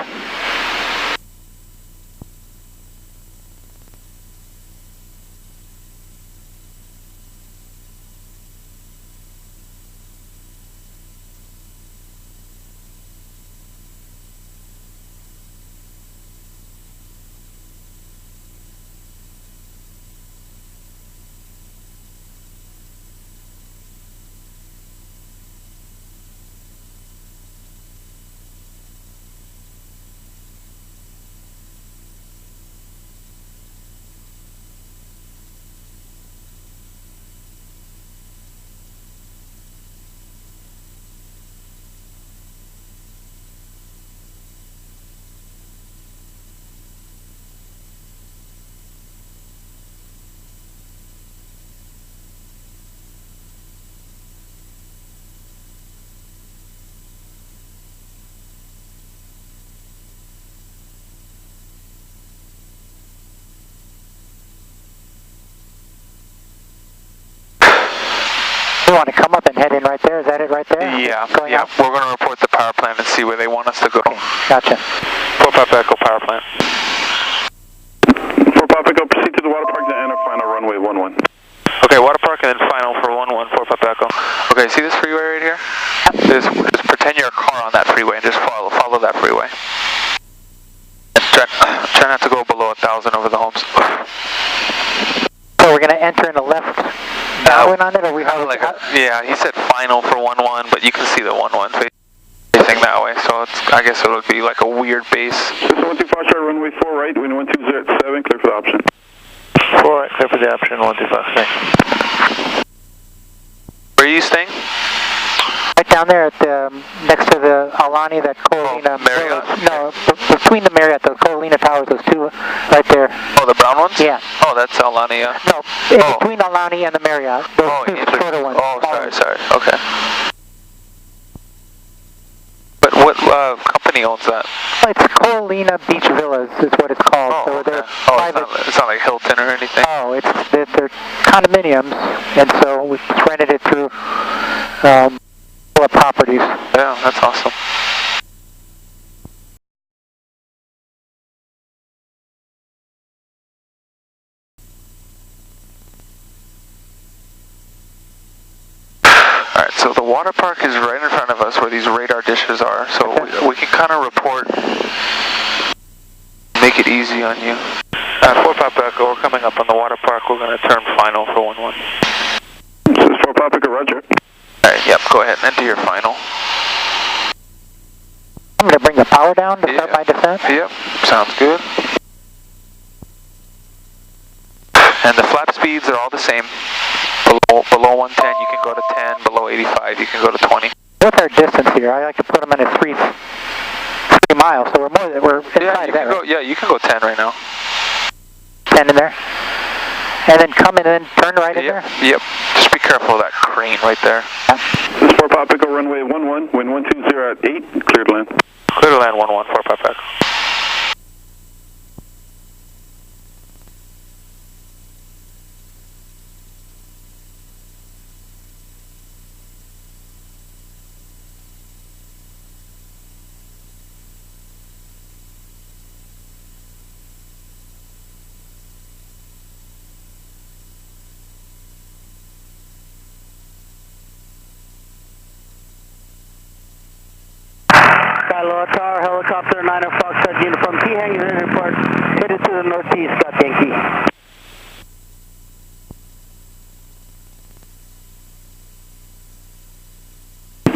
You want to come up and head in right there? Is that it right there? Yeah, yeah. We're going to report the power plant and see where they want us to go. Okay, gotcha. 4 Papa Echo power plant. 4 Papa Echo, proceed to the water park and enter final runway 11. Okay, water park and then final for 11, 4 Papa Echo. Okay, see this freeway right here? Just pretend you're a car on that freeway and just follow that freeway. And try not to go below 1,000 over the homes. So we're going to enter in the left downwind on it, or we have like yeah, he said final for 11, but you can see the 11 facing that way, so I guess it would be like a weird base. Cessna 125 start runway 4 right, wind 127, clear for the option. 4 right, clear for the option, 125, thanks. Where are you staying? Right down there at the, next to the Alani, that Kalaeola. Marriott? No, between the Marriott, those Kalaeola towers, those two right there. Oh, the brown ones? Yeah. Oh, that's Alani, yeah. No, between Alani and the Marriott, those two shorter ones. Oh, sorry, okay. But what company owns that? It's Kalaeola Beach Villas is what it's called. Oh, so okay. they're private. It's not like Hilton or anything? Oh, they're condominiums, and so we rented it through properties. Yeah, that's awesome. Alright, so the water park is right in front of us where these radar dishes are, so we can kind of report, make it easy on you. 4 Papa Echo, we're coming up on the water park, we're going to turn final for 11. This is 4 Papa Echo, roger. Alright, yep, go ahead and enter your final. I'm going to bring the power down to start my descent. Yep, sounds good. And the flap speeds are all the same. Below 110 you can go to 10, below 85 you can go to 20. What's our distance here? I like to put them in at 3 miles, so we're inside you that, can go, right? yeah, you can go 10 right now. 10 in there? And then come and then turn right in there? Yep. Just be careful of that crane right there. This is 4 Pop Echo, runway 11, wind 120 at 8, clear to land. Clear to land 11, 4 Pop Echo. Kalaeola Tower, helicopter 9 Foxtrot uniform, T hangar report, headed to the northeast, got Yankee.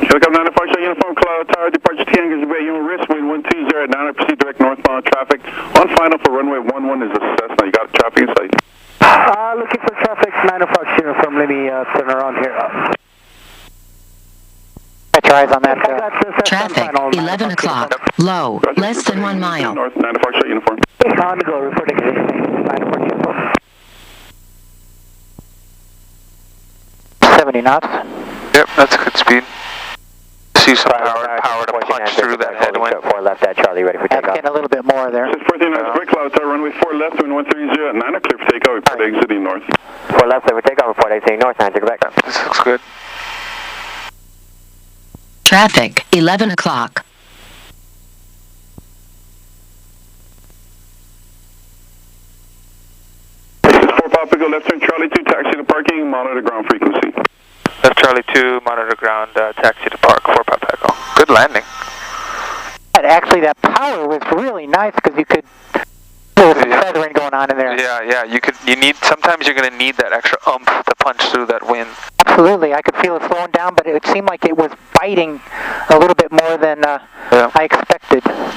Helicopter 9 Foxtrot uniform, Kalaeola Tower, departure T hangars away, unit risk, wind 120 at 9, proceed direct northbound traffic. On final for runway 11 is a Cessna, you got traffic in sight. Looking for traffic, 9 Fox uniform, let me turn around here. Got your eyes on that. Traffic, 11 o'clock, low, less than 1 mile. North, 9 Foxtrot uniform. On the go, reporting 9 Fox uniform. 70 knots. Yep, that's a good speed. See some power to punch through that headwind. 4 left at Charlie, ready for That's takeoff. getting a little bit more there. 614 knots, quick Cloud Tower, runway 4 left, wind 130 at 9, clear for takeoff, report exiting north. 4 left, clear for takeoff, report exiting north, 9 to Quebec. This looks good. Traffic, 11 o'clock. This is 4 Pop Echo, left turn Charlie 2, taxi to parking, monitor ground frequency. Left Charlie 2, monitor ground, taxi to park, 4 Pop Echo. Good landing. But actually, that power was really nice because you could. There was some feathering going on in there. Yeah. Sometimes you're gonna need that extra oomph to punch through that wind. Absolutely, I could feel it slowing down, but it seemed like it was biting a little bit more than I expected. That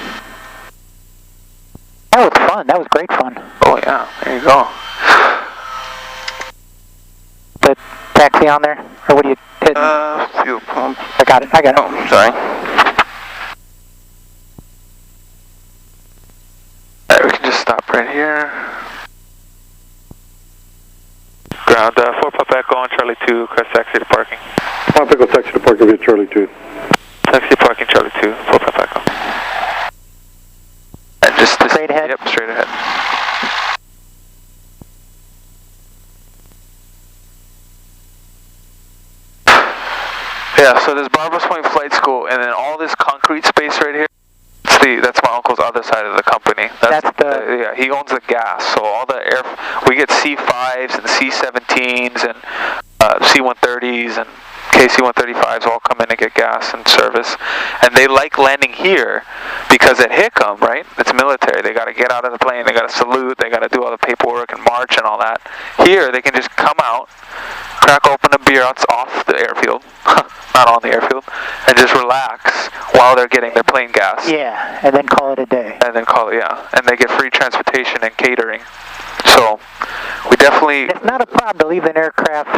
was fun. That was great fun. Oh yeah, there you go. The taxi on there, or what are you hitting? Fuel pump. I got it. Oh, sorry. Alright, we can just stop right here. Ground 4 Pop Echo on Charlie 2, crest taxi to parking. Pop Echo, taxi to parking via Charlie 2. Taxi to parking Charlie 2, 4 Pop Echo. And just straight ahead? Yep, straight ahead. Yeah, so there's Barber's Point Flight School, and then all this concrete space right here. That's my uncle's other side of the company. Yeah, he owns the gas. So all the we get C5s and C17s and C130s and KC135s all come in and get gas and service. And they like landing here because at Hickam, right, it's military. They got to get out of the plane. They got to salute. They got to do all the paperwork and march and all that. Here, they can just come out, crack open a beer off the airfield, not on the airfield, and just relax while they're getting their plane gas. Yeah, and then call it a day. And then call it, yeah. And they get free transportation and catering. So, we definitely... It's not a problem to leave an aircraft,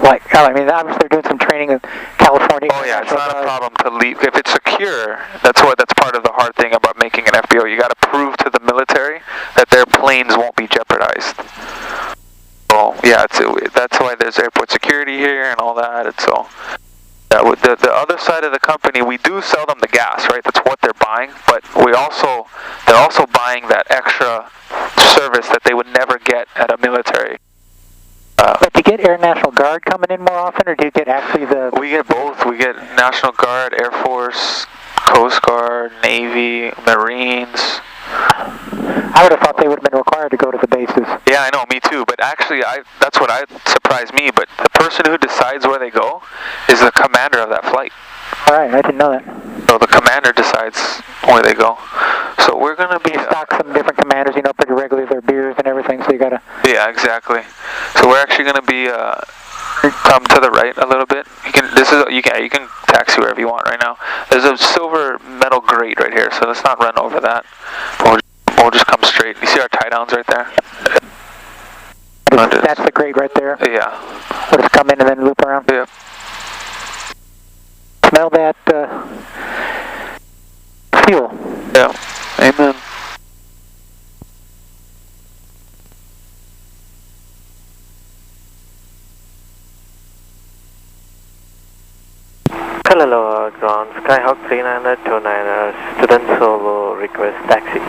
I mean, obviously they're doing some training in California. Oh yeah, it's not a problem to leave. If it's secure, that's part of the hard thing about making an FBO. You got to prove to the military that their planes won't be jeopardized. So, yeah, that's why there's airport security here and all that. And so... the other side of the company, we do sell them the gas, right? That's what they're buying, but they're also buying that extra service that they would never get at a military. But do you get Air National Guard coming in more often, or do you get actually the... We get both. We get National Guard, Air Force, Coast Guard, Navy, Marines. I would have thought they would have been required to go to the bases. Yeah, I know, me too. But actually, that's what surprised me. But the person who decides where they go is the commander of that flight. All right, I didn't know that. So the commander decides where they go. So we're going to be... You stock some different commanders, pretty regularly, their beers and everything, so you got to... Yeah, exactly. So we're actually going to be... come to the right a little bit. You can taxi wherever you want right now. There's a silver metal grate right here, so let's not run over that. We'll just come straight. You see our tie downs right there? That's the grate right there? Yeah. We'll just come in and then loop around? Yeah. Smell that fuel. Yeah. Amen. Kalaeola ground, Skyhawk 39er, 29er, student solo request taxi.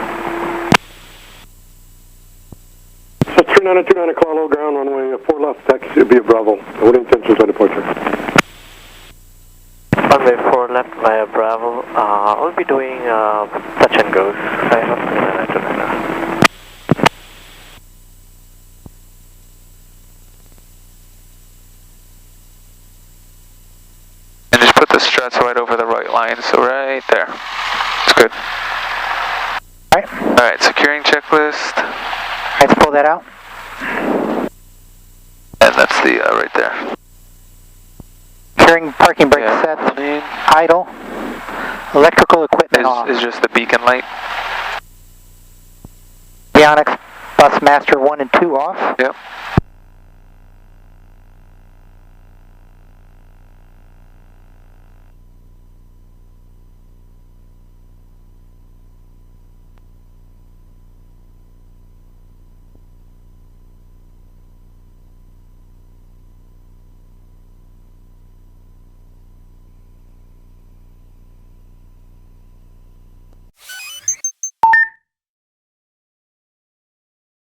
So 3929 Kalaeola ground, runway 4 left, taxi via Bravo. What intentions on departure? Runway 4 left via Bravo. I'll be doing touch and goes, Skyhawk 39er, 29er. And just put the struts right over the right line, so right there. It's good. Alright, securing checklist. Let's pull that out. And that's the, right there. Securing parking brake set, idle. Electrical equipment off. Is just the beacon light. Avionics, bus master 1 and 2 off. Yep.